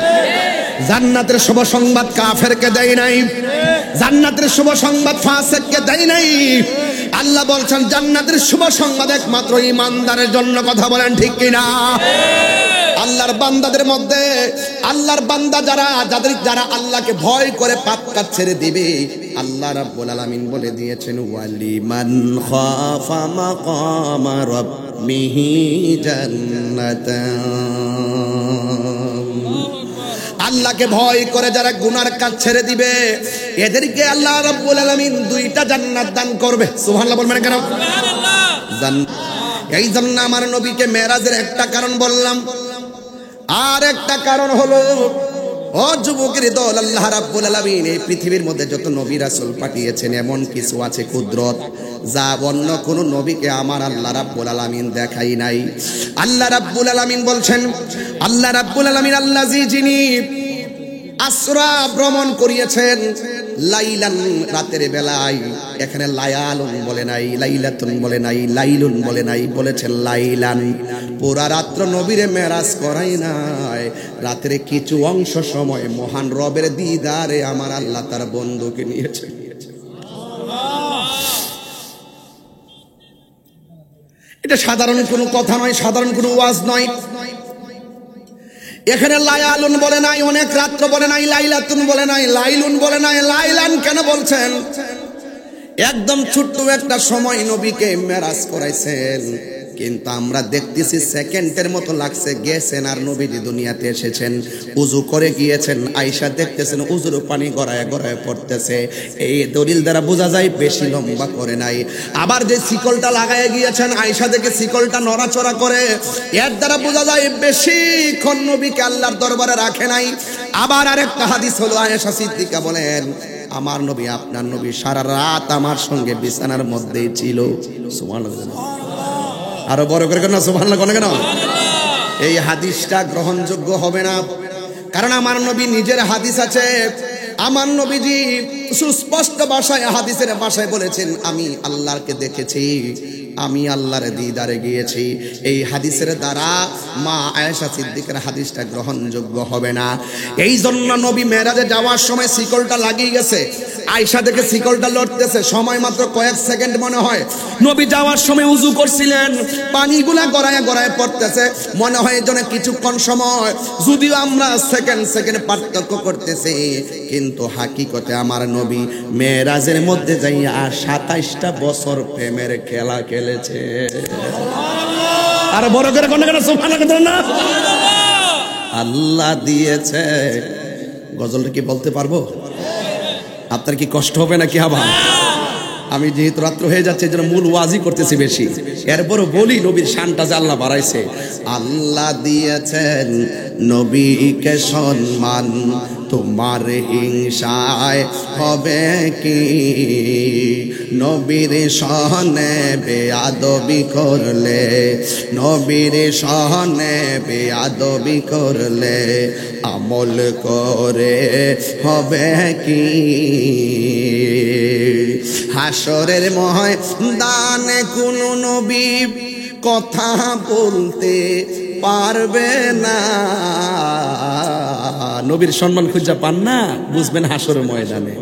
জান্নাতের শুভ সংবাদ কাফেরকে দেয় নাই, জান্নাতের শুভ সংবাদ ফাসিককে দেয় নাই। আল্লাহ বলছেন জান্নাতের শুভ সংবাদ একমাত্র ঈমানদারের জন্য। কথা বলেন ঠিক কি না? আল্লাহর বান্দাদের মধ্যে, আল্লাহর বান্দা যারা, যারা আল্লাহকে ভয় করে পাপ কাজ ছেড়ে দিবে, আল্লাহ রাব্বুল আলামিন বলে দিয়েছেন ওয়ালিমান খাফা মাকামা রাব্বিহি জান্নাতান। আল্লাহকে ভয় করে যারা গুনার কাজ ছেড়ে দিবে এদেরকে আল্লাহ রাব্বুল আলামিন দুইটা জান্নাত দান করবে। সুবহানাল্লাহ বলবেন কেন? এই জন্য আমার নবীকে মেরাজের একটা কারণ বললাম, আর একটা কারণ হলো ও যুবকের দল, আল্লাহ রাব্বুল আলামিন এই পৃথিবীর মধ্যে যত নবী রাসূল পাঠিয়েছেন এমন কিছু আছে কুদরত যা অন্য কোন নবীকে আমার আল্লাহ রাব্বুল আলামিন দেখাই নাই। আল্লাহ রাব্বুল আলামিন বলছেন, আল্লাহ রাব্বুল আলামিন আল্লাযী, যিনি আসরা ভ্রমণ করিয়েছেন লাইলান, রাতের বেলায়। এখানে লায়ালুন বলে নাই, লাইলাতুন বলে নাই, লাইলুন বলে নাই, বলেছেন লাইলান। পুরা রাত্র নবীরে মেরাজ করাই নাই, রাতের কিছু অংশ সময় মহান রবের দিদারে আমার আল্লাহ তার বন্ধুকে নিয়েছে। এটা সাধারণ কোনো কথা নয়, সাধারণ কোনো ওয়াজ নয়। এখানে লায়ালুন বলে নাই, অনেক রাত্র বলে নাই, লাইলাতুন বলে নাই, লাইলুন বলে নাই, লাইলান কেন বলছেন? একদম ছোট্ট একটা সময় নবীকে মেরাজ করাইছেন, কিন্তু আমরা দেখতেছি সেকেন্ডের মতো লাগছে গেছেন আর নবীজি দুনিয়াতে এসেছেন। উজু করে গিয়েছেন, আয়েশা দেখতেছেন উজুর পানি গড়ায় গড়ায় পড়তেছে। এই দলিল দ্বারা বোঝা যায় বেশি লম্বা করে নাই। আবার যে শিকলটা লাগায় গিয়েছেন, আয়েশা দেখে শিকলটা নড়াচড়া করে, এর দ্বারা বোঝা যায় বেশিক্ষণ নবীকে আল্লাহর দরবারে রাখে নাই। আবার আরেকটা হাদিস হলো, আয়েশা সিদ্দিকা বলেন আমার নবী, আপনার নবী সারা রাত আমার সঙ্গে বিছানার মধ্যেই ছিল। সুবহানাল্লাহ, আরো বড় করে কেন সুবহানাল্লাহ কেন? এই হাদিসটা গ্রহণযোগ্য হবে না, কারণ আমার নবী নিজের হাদিস আছে। আমার নবীজি সুস্পষ্ট ভাষায় হাদিসের ভাষায় বলেছেন আমি আল্লাহকে দেখেছি, আমি আল্লাহর দিদারে গিয়েছি। এই হাদিসের দ্বারা মা আয়েশা সিদ্দিকার হাদিসটা গ্রহণযোগ্য হবে না। এই জন্য নবী মেরাজে যাওয়ার সময় শিকলটা লাগিয়ে গেছে, আয়েশা দেখে শিকলটা লড়তেছে, সময় মাত্র কয়েক সেকেন্ড মনে হয়। নবী যাওয়ার সময় উজু করছিলেন, পানিগুলা গড়ায় গড়ায় পড়তেছে, মনে হয় এই জন্য কিছুক্ষণ সময়, যদিও আমরা সেকেন্ড সেকেন্ড পার্থক্য করতেছি, কিন্তু হাকিকতে আমার নবী মেরাজের মধ্যে যাইয়া 27টা বছর প্রেমের খেলা খেলেছে। আর বড় করে কোন কেন সুবহানাল্লাহ না? আল্লাহ দিয়েছে। গজলটা কি বলতে পারবো? আপনার কি কষ্ট হবে নাকি? আবার আমি যেহেতু রাত্র হয়ে যাচ্ছে এই জন্য মূল ওয়াজই করতেছি বেশি, এরপরও বলি নবীর শানটা যে আল্লাহ বাড়াইছে। আল্লাহ দিয়েছেন নবীকে সম্মান, তোমার হিংসায় হবে কি? নবীর সহনে বেয়াদবি করলে, নবীর সহনে বেয়াদবি করলে আমল করে হবে কি? হাসরের ময়দানে কোন নবী কথা বলতে পারবে না। নবীর সম্মান খুঁজে পান না, বুঝবেন হাসরের ময়দানে।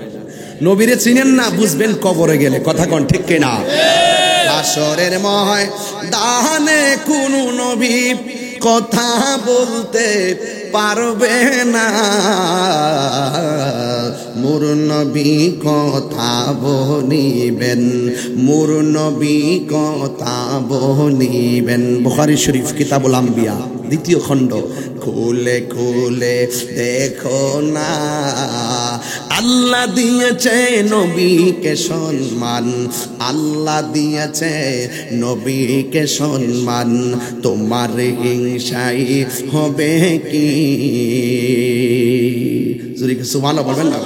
নবীরে চিনেন না, বুঝবেন কবরে গেলে। কথা কোন ঠিক কিনা? হাসরের ময়দানে কোন নবী কথা বলতে পারবে না। মোর নবী কথা বলিবেন, মোর নবী কথা বলিবেন। বুখারী শরীফ কিতাবুল আম্বিয়া 2য় খণ্ড। খুলে খুলে দেখো না, আল্লাহ দিয়েছে নবীকে সম্মান, আল্লাহ দিয়েছে নবীকে সম্মান, তোমার হিংসাই হবে কি? সুবহানাল্লাহ বলবেন না?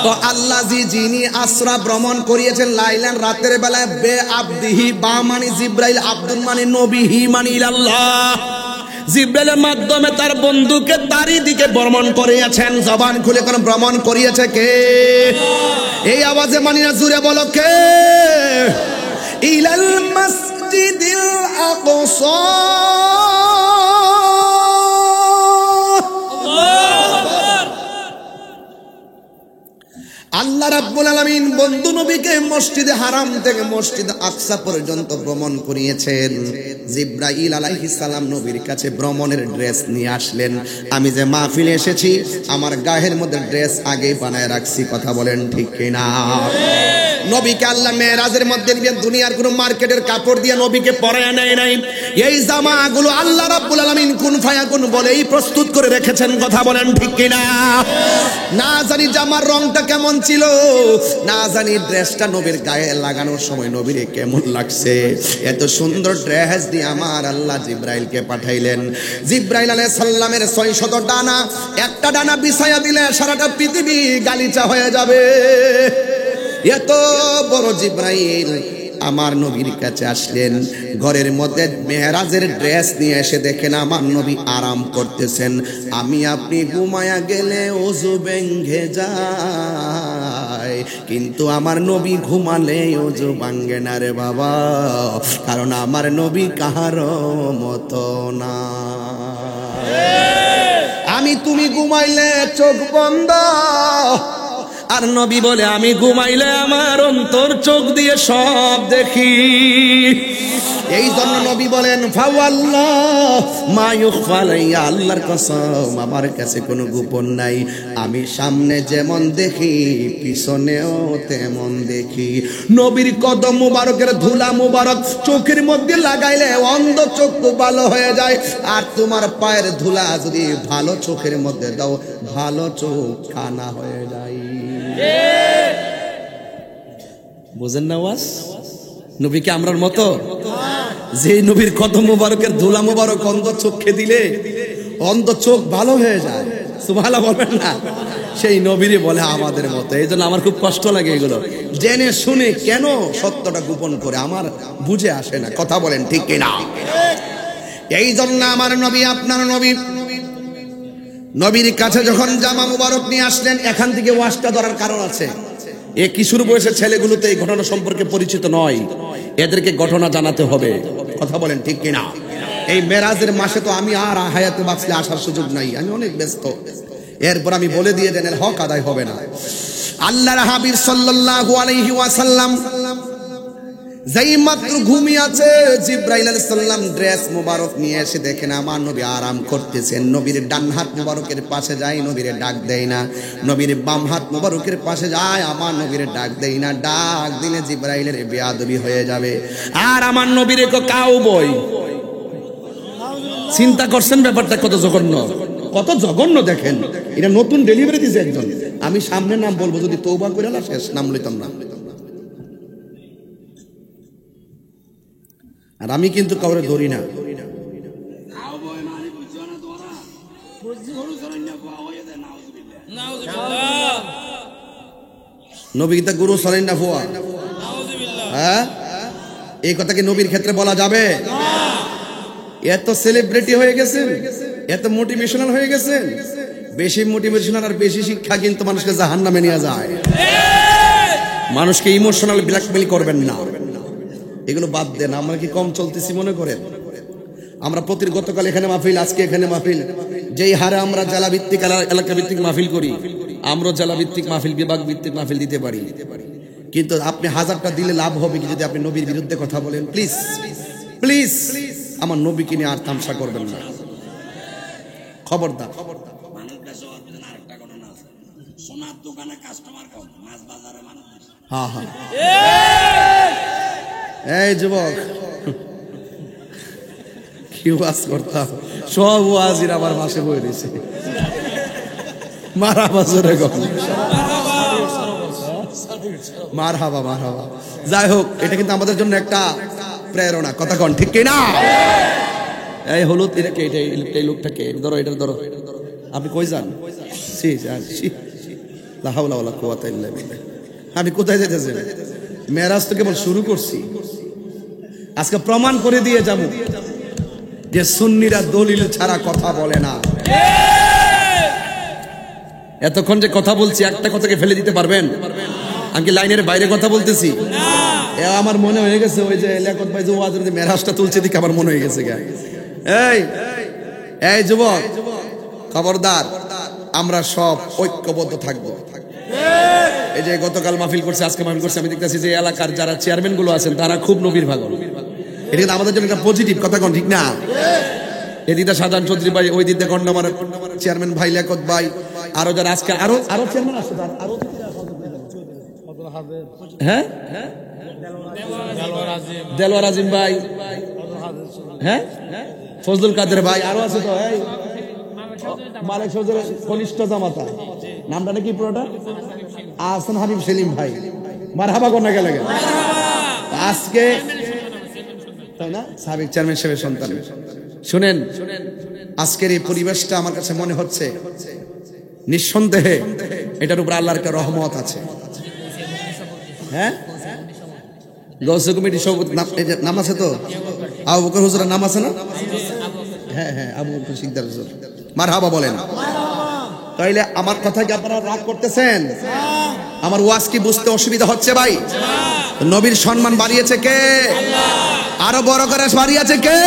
তো আল্লাহ যিনি আসরা ভ্রমণ করিয়েছেন লাইলান, রাতের বেলায়, বে আবদিহি, বা মানে জিব্রাইল, আব্দুল মানে নবী, হি মানে আল্লাহ, জিব্রাইলের মাধ্যমে তার বন্ধুকে তারই দিকে ভ্রমণ করিয়েছেন। জবান খুলে কোন ভ্রমণ করিয়েছে কে? এই আওয়াজে মানি না, জুড়ে বলো কে? ইলাল মসজিদিল আকসা, আল্লাহ রাব্বুল আলামিন বন্ধু নবীকে মসজিদে হারাম থেকে মসজিদ আকসা পর্যন্ত ভ্রমণ করিয়েছেন। জিব্রাইল আলাইহিস সালাম নবীর কাছে ভ্রমণের ড্রেস নিয়ে আসলেন। আমি যে মাহফিলে এসেছি আমার গায়ের মধ্যে ড্রেস আগেই বানায় রাখছি। কথা বলেন ঠিক কিনা? নবীকে আল্লাহ মেরাজের মধ্যে নিয়ে দুনিয়ার কোন মার্কেটের কাপড় দিয়ে নবীকে পরায় নেয় নাই। এই জামাগুলো আল্লাহ রাব্বুল আলামিন কুন ফায়াকুন বলেই প্রস্তুত করে রেখেছেন। কথা বলেন ঠিক কিনা? না জানি জামার রংটা কেমন ছিল, না জানি ড্রেসটা নবীর গায়ে লাগানোর সময় নবীর কেমন লাগছে। এত সুন্দর ড্রেস দিয়ে আমার আল্লাহ জিব্রাইলকে পাঠাইলেন। জিব্রাইল আলাইহিস সালামের 600 ডানা, একটা ডানা বিছায়া দিলে সারাটা পৃথিবী গালিচা হয়ে যাবে। এত বড় জিব্রাইল আমার নবীর কাছে আসলেন। ঘরের মধ্যে মেহরাজের ড্রেস নিয়ে এসে দেখেন আমার নবী আরাম করতেছেন। আমি আপনি ঘুমায়া গেলে ওযু ভেঙে যায়, কিন্তু আমার নবী ঘুমালে ওযু ভাঙে না রে বাবা, কারণ আমার নবী কাহারও মতো না। আমি তুমি ঘুমাইলে চোখ বন্ধ, আর নবী বলে আমি ঘুমাইলে আমার অন্তর চোখ দিয়ে সব দেখি। এই জন্য নবী বলেন ফাওয়াল্লাহ মা ইউখফা আলাইয়া, আল্লাহর কসম আমার কাছে কোনো গোপন নাই। আমি সামনে যেমন দেখি পিছনেও তেমন দেখি। নবীর কদম মুবারকের ধুলা মুবারক চোখের মধ্যে লাগাইলে অন্ধ চোখ ভালো হয়ে যায়, আর তোমার পায়ের ধুলা যদি ভালো চোখের মধ্যে দাও ভালো চোখ কানা হয়ে যায়। বুঝেন না ওয়াজ? নবীকে আমরার মতো, যে নবীর কদম মুবারকের ধুলা মুবারক অন্ধ চোখে দিলে অন্ধ চোখ ভালো হয়ে যায়, সুবহানাল্লাহ বলবেন না? সেই নবীরই বলে আমাদের মতো। এই জন্য আমার খুব কষ্ট লাগে এগুলো জেনে শুনে কেন সত্যটা গোপন করে আমার বুঝে আসে না। কথা বলেন ঠিক কিনা? এই জন্য আমার নবী আপনার নবী নবীর কাছে যখন জামা মুবারক নিয়ে আসলেন, এখান থেকে ওয়াজটা ধরার কারণ আছে। এই কিশোর বয়সের ছেলেগুলো তো এই ঘটনা সম্পর্কে পরিচিত নয়, এদেরকে ঘটনা জানাতে হবে। কথা বলেন ঠিক কিনা? এই মেরাজের মাসে তো আমি আর হায়াতে বাঁচলে আসার সুযোগ নাই, আমি অনেক ব্যস্ত। এরপর আমি বলে দিয়ে দেন হক আদায় হবে না। আল্লাহর হাবিব সাল্লাল্লাহু আলাইহি ওয়াসাল্লাম যেই মাত্র ঘুমিয়ে আছে, জিবরাইল আলাইহিস সালাম ড্রেস মুবারক নিয়ে এসে দেখেন আমার নবী আরাম করতেছেন। নবীর ডান হাত মুবারকের পাশে যায়, নবীর ডাক দেয় না। নবীর বাম হাত মুবারকের পাশে যায়, আমার নবীর ডাক দেয় না। ডাক দিলে জিবরাইলের বেয়াদবি হয়ে যাবে। আর আমার নবীর কাউ বই চিন্তা করছেন ব্যাপারটা কত জঘন্য, কত জঘন্য দেখেন। এটা নতুন ডেলিভারি দিয়েছে একজন। আমি সামনে নাম বলবো, যদি তওবা করে না শেষ নাম লইতাম না। আর আমি কিন্তু কাউরে ধরি না। নবী কিতা গুরু সরাই না ফোয়া? হ্যাঁ, এই কথা কি নবীর ক্ষেত্রে বলা যাবে? এত সেলিব্রিটি হয়ে গেছেন, এত মোটিভেশনাল হয়ে গেছেন। বেশি মোটিভেশনাল আর বেশি শিক্ষা কিন্তু মানুষকে জাহান্নামে নিয়ে যায়। মানুষকে ইমোশনাল ব্ল্যাকমেল করবেন না, এগুলো বাদ দেন। আমরা কি কম চলতেছি মনে করেন? আমরা প্রতি গতকাল এখানে মাহফিল, আজকে এখানে মাহফিল। যেই হারে আমরা জেলা ভিত্তিক এলাকা ভিত্তিক মাহফিল করি, আমরা জেলা ভিত্তিক মাহফিল, বিভাগ ভিত্তিক মাহফিল দিতে পারি, কিন্তু আপনি হাজারটা দিলে লাভ হবে কি যদি আপনি নবীর বিরুদ্ধে কথা বলেন? প্লিজ প্লিজ আমার নবীকে নিয়ে আর তামসা করবেন না, খবরদার। হ্যাঁ হ্যাঁ, এই যুবক কি ওয়াজ করতাম, সব ওয়াজির আমার পাশে বই দিয়েছে। মারহাবা জোরে গো, মারহাবা মারহাবা। যাই হোক, এটা কিন্তু আমাদের জন্য একটা প্রেরণা। কথা কন ঠিক কি না? এই হলুদ এটাকে, এই লোকটাকে ধরো, এটা ধরো। আপনি কই যান? লা হাওলা ওয়ালা কুওয়াতা ইল্লা বিল্লাহ। আমি কোথায় যেতেছেন? মেরাজ তো কেবল শুরু করছি। আজকে প্রমাণ করে দিয়ে যাব যে সুন্নিরা দলিল ছাড়া কথা বলে না। এতক্ষণ যে কথা বলছি, একটা কথাকে ফেলে দিতে পারবেন? আমি কি লাইনের বাইরে কথা বলতেছি? আমার মনে হয়ে গেছে ওই যে লেখক ভাই যে ওয়াজের যে মেরাজটা তুলছে দিকে আমার মনে হয়ে গেছে। এই এই যুবক, খবরদার, আমরা সব ঐক্যবদ্ধ থাকবো। এই যে গতকাল মাহফিল করছে, আজকে মাহফিল করছে, আমি দেখতেছি যে এলাকার যারা চেয়ারম্যান গুলো আছেন তারা খুব নবীর ভাগল। এটা কিন্তু আমাদের জন্য একটা পজিটিভ। কথা কোন ঠিক না? এদিকে সাজান চৌধুরী ভাই, ওই দিকে গন্ডামার চেয়ারম্যান ভাই লেখক ভাই, আরো যারা আজকে আরো চেয়ারম্যান আসছে, হ্যাঁ, দেলোয়ার আজিম ভাই, হ্যাঁ, ফজলুল কাদের ভাই, আরো আছে তো মালিক সৌজের কনিষ্ঠ জামাতা, নামটা নাকি পুরোটা? আহসান হাবিব সেলিম ভাই, মারহাবা কোন গেলে আজকে, তাই না? সাবেক চেয়ারম্যান সাহেবের সন্তান। শুনেন, আজকের এই পরিবেশটা আমার কাছে মনে হচ্ছে নিঃসন্দেহে এটার উপর আল্লাহর একটা রহমত আছে। হ্যাঁ, গৌসে কমিটি সভাপতি নাম আছে তো? আবু বকর হুজুরের নাম আছে না? হ্যাঁ হ্যাঁ, আবু বকর সিকদার হুজুর, মারহাবা বলেন। তাইলে আমার কথা কি আপনারা রাগ করতেছেন? আমার ওয়াজ কি বুঝতে অসুবিধা হচ্ছে ভাই? নবীর সম্মান বাড়িয়েছে কে? আরো বড় করে বাড়িয়েছে কে?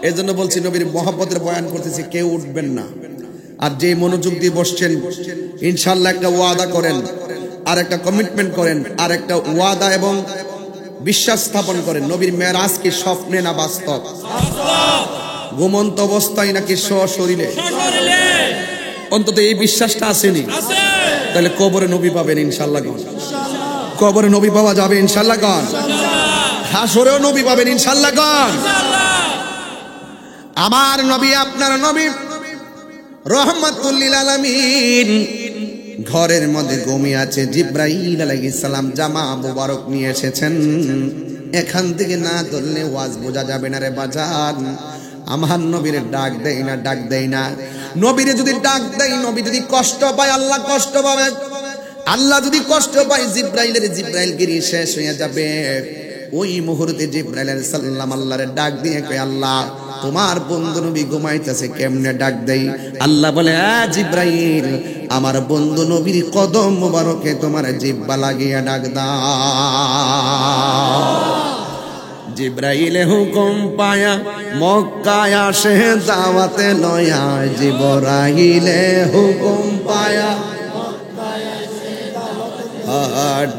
এই জন্য বলছি নবীর মহব্বতের বয়ান করতেছি, কেউ উঠবেন না। আর যে মনোযোগ দিয়ে বসছেন ইনশাআল্লাহ একটা ওয়াদা করেন, আর একটা কমিটমেন্ট করেন, আর একটা ওয়াদা এবং বিশ্বাস স্থাপন করেন। নবীর মেরাজ কি স্বপ্নে না বাস্তব? ঘুমন্ত অবস্থায় নাকি সশরীরে? অন্তত এই বিশ্বাসটা আসেনি, তাহলে কবরে নবী পাবেন ইনশাআল্লাহ। কবরে নবী পাওয়া যাবে ইনশাআল্লাহ। হাসরেও নবী পাবেন ইনশাআল্লাহ। আমার নবী, আপনার নবী রহমাতুল লিল আলামিন, ঘরের মধ্যে ঘুমিয়ে আছে। জিব্রাইল আলাইহিস সালাম জামা মুবারক নিয়ে এসেছেন। এখান থেকে না ধরলে ওয়াজ বোঝা যাবে না রে বাজান। আমার নবীরে ডাক দেয় না, ডাক দেয় না। নবীরে যদি ডাক দেয়, নবী যদি কষ্ট পায়, আল্লাহ কষ্ট পাবে। আল্লাহ যদি কষ্ট পায়, জিব্রাইল গিরি শেষ হয়ে যাবে। ওই মুহূর্তে জিব্রাইল আলাইহিস সালাম আল্লাহরে ডাক দিয়ে কয়, আল্লাহ তোমার বন্ধু নবী ঘুমাইতেছে, কেমনে ডাক দেই? আল্লাহ বলে, জিব্রাইল আমার বন্ধু নবীর কদম মোবারকে তোমার জিহ্বা লাগিয়ে ডাক দাও। জিব্রাইলে হুকুম পায়া মক্কায় আসে দাওয়াতে লয়া। জিব্রাইলে হুকুম পায়া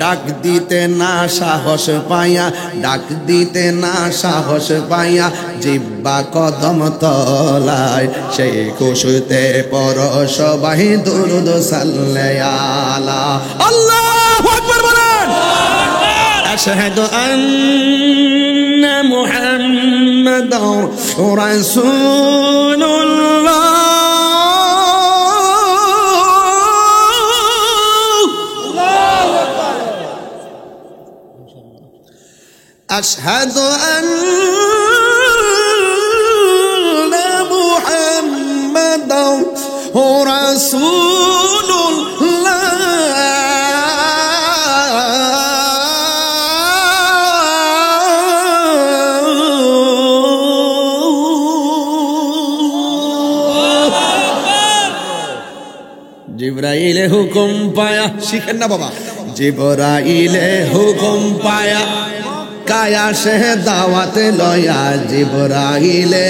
ডাক দিতে না সাহস পাইয়া, ডাক দিতে না সাহস পাইয়া জিব্বা কদম তলায়। সেই খুশিতে পর সবাই দুরূদ সাল্লাল্লাহু আল্লাহু আকবার বলেন। আশহাদু আন্না মুহাম্মাদার রাসূলুল্লাহ। أشهد أن محمدا رسول জিব্রাইলে হুকুম পায়া, শিখেন না বাবা। জিব্রাইলে হুকুম পায়া কায়া সে দাওয়াতে লয়া। জিব্রাইলে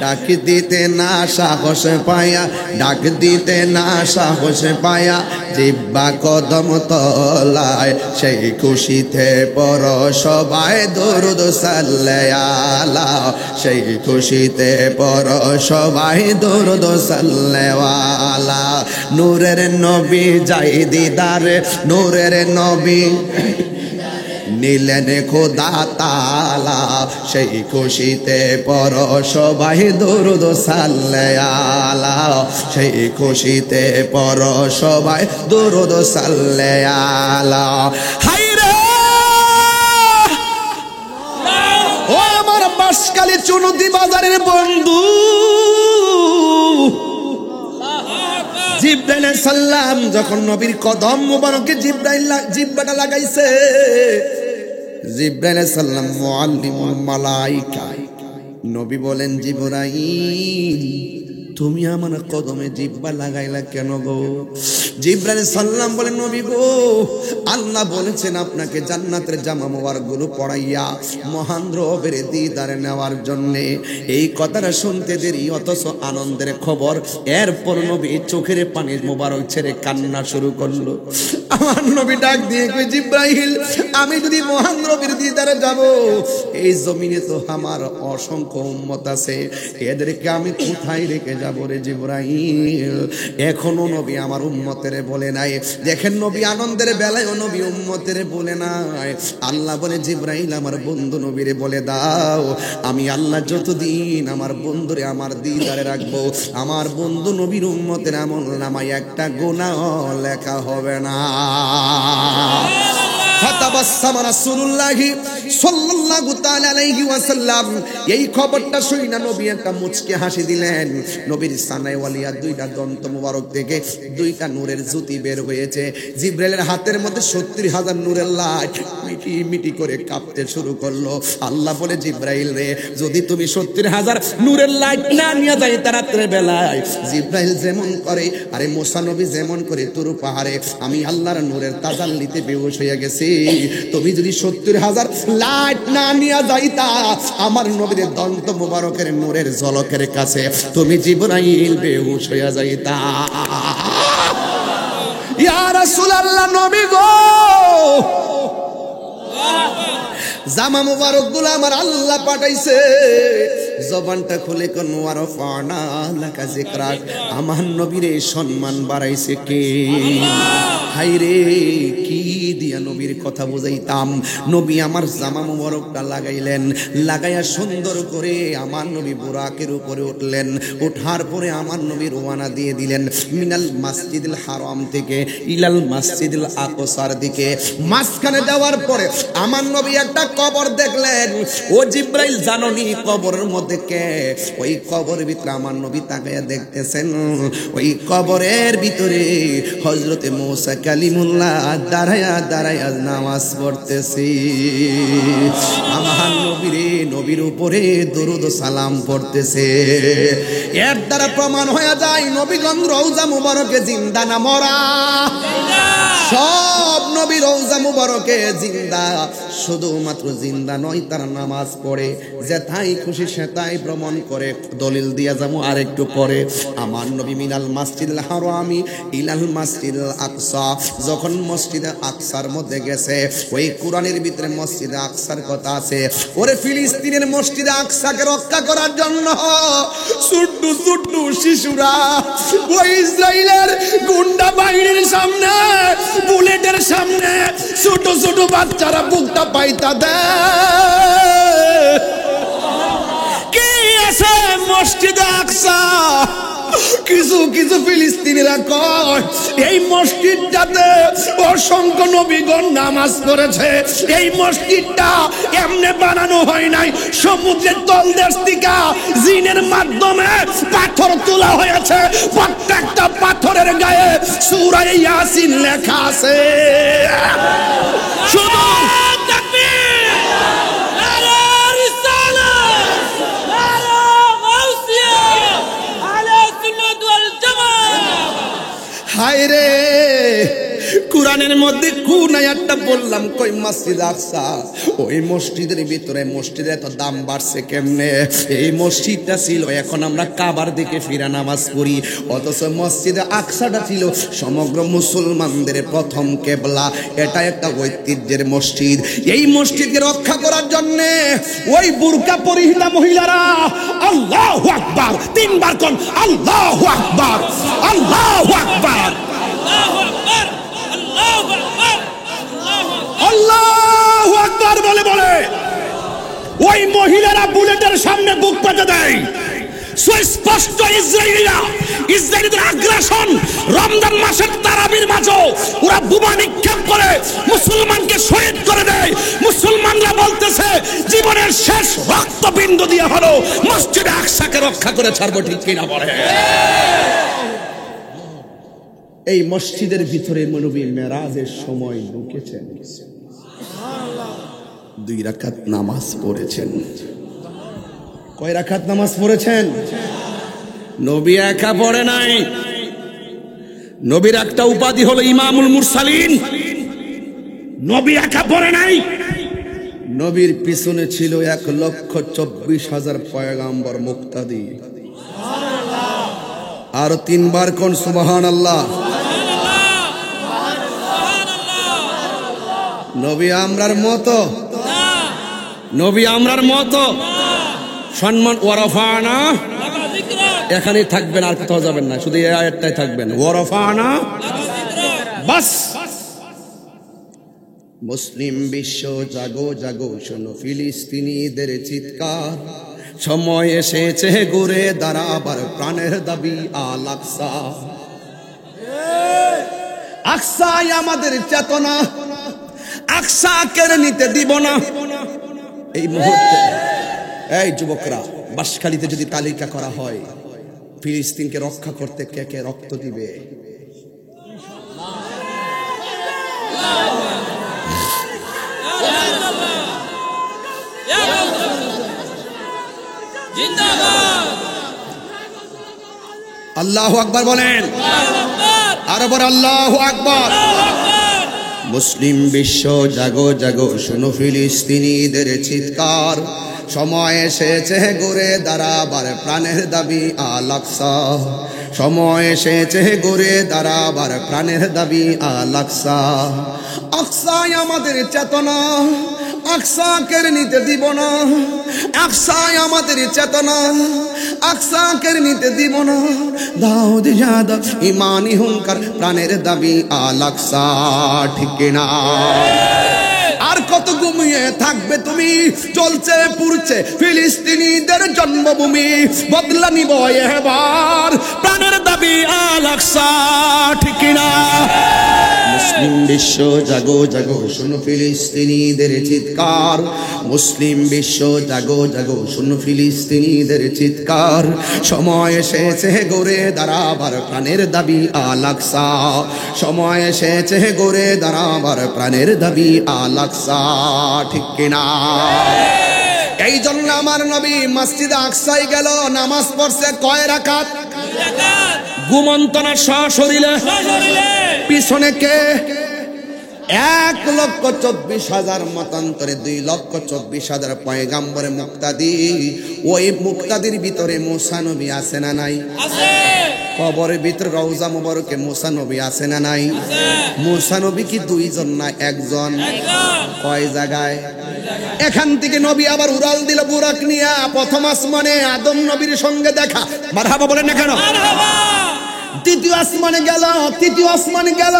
ডাক দিতে না সাহস পায়া, ডাক দিতে না সাহস পায়া জিব্বা কদম তলায়। সেই খুশিতে পর সবাই দুরূদ সাল্লাল্লাহু। সেই খুশিতে পর সবাই দুরূদ সাল্লাল্লাহু। নূরের নবী যাই দিদারে, নূরের নবী নিলেন খোদা তাআলা। সেই খুশিতে পর সবাই দুরূদ সাল্লাল্লাহু। সেই খুশিতে পর সবাই দুরূদ সাল্লাল্লাহু। হায়রে ও আমার বাঁশখালী চুনতি বাজারের বন্ধু, জিব্রাইল আলাইহিস সালাম যখন নবীর কদম মোবারকে জিব্বাটা লাগাইছে, জিব্রাইল আলাইহিস সালাম মুআল্লিমুল মালায়েকা, নবী বলেন, জিবরাইল তুমি আমার কদমে জিব্বা লাগাইলা কেন গো? জিব্রাইল আলাইহিস সালাম বলেন, নবী গো, আল্লাহ বলেছেন আপনাকে জান্নাতের জামা মোবারক গুলো পরাইয়া মহান রবের দিদারে নেওয়ার জন্য। এই কথাটা শুনতে দেরি, অথচ আনন্দের খবর। এরপর নবী চোখের পানি মোবারক ছেড়ে কান্না শুরু করলো। আমার নবী ডাক দিয়ে কই, জিব্রাইল আমি যদি মহান রবের দিদারে যাব, এই জমিনে তো আমার অসংখ্য উম্মত আছে, এদেরকে আমি কোথায় রেখে যাব রে জিব্রাইল? এখনো নবী আমার উম্মতের বলে নাই। দেখেন নবী আনন্দের বেলায় নবী উম্মতের বলে নাই। আল্লাহ বলে, জিব্রাইল আমার বন্ধু নবীরে বলে দাও, আমি আল্লাহ যতদিন আমার বন্ধুরে আমার দিদারে রাখবো, আমার বন্ধু নবীর উম্মতের আমলনামায় একটা গুনাহ লেখা হবে না। ফাতাবাসসামা রাসূলুল্লাহ সাল্লাল্লাহু তাআলা আলাইহি ওয়াসাল্লাম। এই খবরটা শুনে নবী একটা মুচকি হাসি দিলেন। নবীর সানায়ে ওয়ালিয়া দুইটা দন্ত মোবারক থেকে দুইটা নূরের জ্যোতি বের হয়েছে। জিবরাইলের হাতের মধ্যে 70,000 নূরের লাইট মিটি মিটি করে কাঁপতে শুরু করলো। আল্লাহ বলে, জিবরাইল রে, যদি তুমি 70,000 নূরের লাইট না নিয়ে যাই রাতের বেলায়, জিবরাইল যেমন করে, আরে মুসা নবী যেমন করে তুর পাহাড়ে, আমি আল্লাহর নূরের তাজাল্লিতে বেহুশ হয়ে গেছি। তুমি যদি 70,000 লাইট না নিয়ে যাইতা আমার নবীর দন্ত মুবারকের নূরের ঝলকের কাছে, তুমি জিবরাইল বেহুশ হয়ে যাইতা। ইয়া রাসূলুল্লাহ, নবী গো, জামা মুবারক গুলো আমার আল্লাহ পাঠাইছে। জবানটা খুলে কোন ওয়ারফানা লাকা যিকরাক, আমার নবীর সম্মান বাড়াইছে কে? হায়রে, কি দিয়া নবীর কথা বুঝাইতাম। নবী আমার জামা মুবারকটা লাগাইলেন, লাগাইয়া সুন্দর করে আমার নবী বুরাকের উপরে উঠলেন। ওঠার পরে আমার নবী রওনা দিয়ে দিলেন মিনাল মসজিদুল হারাম থেকে ইলাল মসজিদুল আকসার দিকে। মাঝখানে যাওয়ার পরে আমার নবী একটা কবর দেখলেন। ও জিবরাইল, জাননি কবরের মধ্যে কে? ওই কবরের ভিতরে আমার নবী তাকায়া দেখতেছেন, ওই কবরের ভিতরে হযরতে মুসা কালিমুল্লাহ দাঁড়ায়া দাঁড়ায়া নামাজ পড়তেছি। আমার নবীরে, নবীর উপরে দরুদ সালাম পড়তেছে। এর দ্বারা প্রমাণ হয়ে যায় নবীগণ রওজা মুবারকে জিন্দা না মরা? সব নবী রওজা মুবারকে জিন্দা। শুধুমাত্র জিন্দা নয়, তারা নামাজ পড়ে, যেথায় খুশি সেটাই ভ্রমণ করে। দলিল দিয়া যাবো আরেকটু পরে। আমার নবী মিনাল মসজিদুল হারামি ইলাল মসজিদুল আকসা, যখন মসজিদে আকসার মধ্যে গেছে, ওই কোরআনের ভিতরে মসজিদে আকসার কথা আছে। ওরে ফিলিস্তিনের মসজিদে আকসাকে রক্ষা করার জন্য ছোট্ট ছোট্ট শিশুরা ওই ইসরায়েলের গুন্ডা বাহিনীর সামনে, বুলেটের সামনে ছোট ছোট বাচ্চারা বুকটা পাইতা দেয়। কি আছে মসজিদে আকসা? কিছু কিছু ফিলিস্তিনিরা কয় এই মসজিদটাতে অসংখ্য নবীগণ নামাজ পড়েছে। এই মসজিদটা এমনি বানানো হয় নাই, সমুদ্রের তলদেশ থেকে জিনের মাধ্যমে পাথর তোলা হয়েছে। প্রত্যেকটা পাথরের গায়ে সূরা ইয়াসিন লেখা আছে। শুধু হায়রে, কোরআনের মধ্যে কোন আয়াতটা বললাম কই মসজিদ আকসা? ওই মসজিদের ভিতরে, মসজিদে এত দাম বাড়ছে কেমনে? এই মসজিদটা ছিল, এখন আমরা কাবার দিকে ফিরা নামাজ পড়ি, অথচ মসজিদে আকসাটা ছিল সমগ্র মুসলমানদের প্রথম কেবলা। এটা একটা ঐতিহ্যের মসজিদ। এই মসজিদকে রক্ষা করার জন্য ওই বুরকা পরিহিতা মহিলারা আল্লাহু আকবার, তিনবার কোন আল্লাহু আকবার, আল্লাহু আকবার, আল্লাহু আকবার বলে বলে ওই মহিলারা বুলেটের সামনে বুক পেতে দেয়। সুস্পষ্ট ইসরায়েলিদের আগ্রাসন। রমজান মাসের তারাবির মাঝে ওরা বোমা নিক্ষেপ করে মুসলমানকে শহীদ করে দেয়। মুসলমানরা বলতেছে জীবনের শেষ রক্তবিন্দু দিয়ে হলো মসজিদে আকসাকে রক্ষা করে ছাড়বো। ঠিক কিনা বলে? এই মসজিদের ভিতরে নবী মেরাজের সময় ঢুকেছেন, 2 রাকাত নামাজ পড়েছেন। কয় রাকাত নামাজ পড়েছেন? নবী একা পড়ে নাই। নবীর একটা উপাধি হলো ইমামুল মুরসালিন। নবী একা পড়ে নাই, নবীর পিছনে ছিল 1,24,000 পয়গাম্বর মুক্তাদি। আর 3 বার কোন সুবহানাল্লাহ। নবী আমরার মতো, নবী আমরার মতো সম্মান ওয়ারফানা এখানেই থাকবেন, আর কোথাও যাবেন না, শুধু এই আয়াতটাই থাকবেন, ওয়ারফানা বাস। মুসলিম বিশ্ব জাগো জাগো, শোনো ফিলিস্তিনিদের চিৎকার, সময় এসেছে ঘুরে দাঁড়াবার, প্রাণের দাবি আল আকসা। আকসাই আমাদের চেতনা, আকসা কেড়ে নিতে দিব না। এই মুহূর্তে এই যুবকরা, বাঁশখালীতে যদি তালিকা করা হয় ফিলিস্তিনকে রক্ষা করতে কে কে রক্ত দিবে? আল্লাহু আকবার বলেন, আরো বড় আল্লাহু আকবার। মুসলিম বিশ্ব জাগো জাগো, শোনো ফিলিস্তিনিদের চিৎকার, সময় এসেছে ঘুরে দাঁড়াবার প্রাণের দাবি আল আকসা। সময় এসেছে ঘুরে দাঁড়াবার প্রাণের দাবি আল আকসা। আকসাই আমাদের চেতনা, আকসা কেড়ে নিতে দিব না। আকসাই আমাদের চেতনা, আকসা কেড়ে নিতে দিব না। দাউদ জাদা ইমানি হুঙ্কার, প্রাণের দাবি আল আকসা, ঠিক কিনা? আর কত ঘুমিয়ে থাকবে তুমি? চলছে পুরছে ফিলিস্তিনিদের জন্মভূমি, বদলা নিব এবার প্রাণের দাবি আল আকসা, ঠিক কিনা? মুসলিম বিশ্ব জাগো জাগো, শোনো ফিলিস্তিনিদের চিৎকার। মুসলিম বিশ্ব জাগো জাগো, শোনো ফিলিস্তিনিদের চিৎকার। সময় এসেছে গড়ে দাঁড়াবার প্রাণের দাবি আল আকসা। সময় এসেছে গড়ে দাঁড়াবার প্রাণের দাবি আল আকসা, ঠিক কিনা? এই জন্য আমার নবী মসজিদে আকসায় গেল, নামাজ পড়ছে কয় রাকাত? ঘুমন্তনা সশরীরে, পিছনে কে? 1,24,000 মতান্তরে 2,24,000 পয়গাম্বরে মুক্তাদি। ওই মুক্তাদির ভিতরে মুসা নবী আছে না নাই? কবরের ভিতরে রওজা মুবারকে মুসা নবী আছে না নাই? মুসা নবী কি দুইজন না একজন? কয় জায়গায়? এখান থেকে নবী আবার উড়াল দিল বুরাক নিয়া, প্রথম আসমানে আদম নবীর সঙ্গে দেখা। মারহাবা বলেন না কেন? দ্বিতীয় আসমানে গেল, তৃতীয় আসমানে গেল।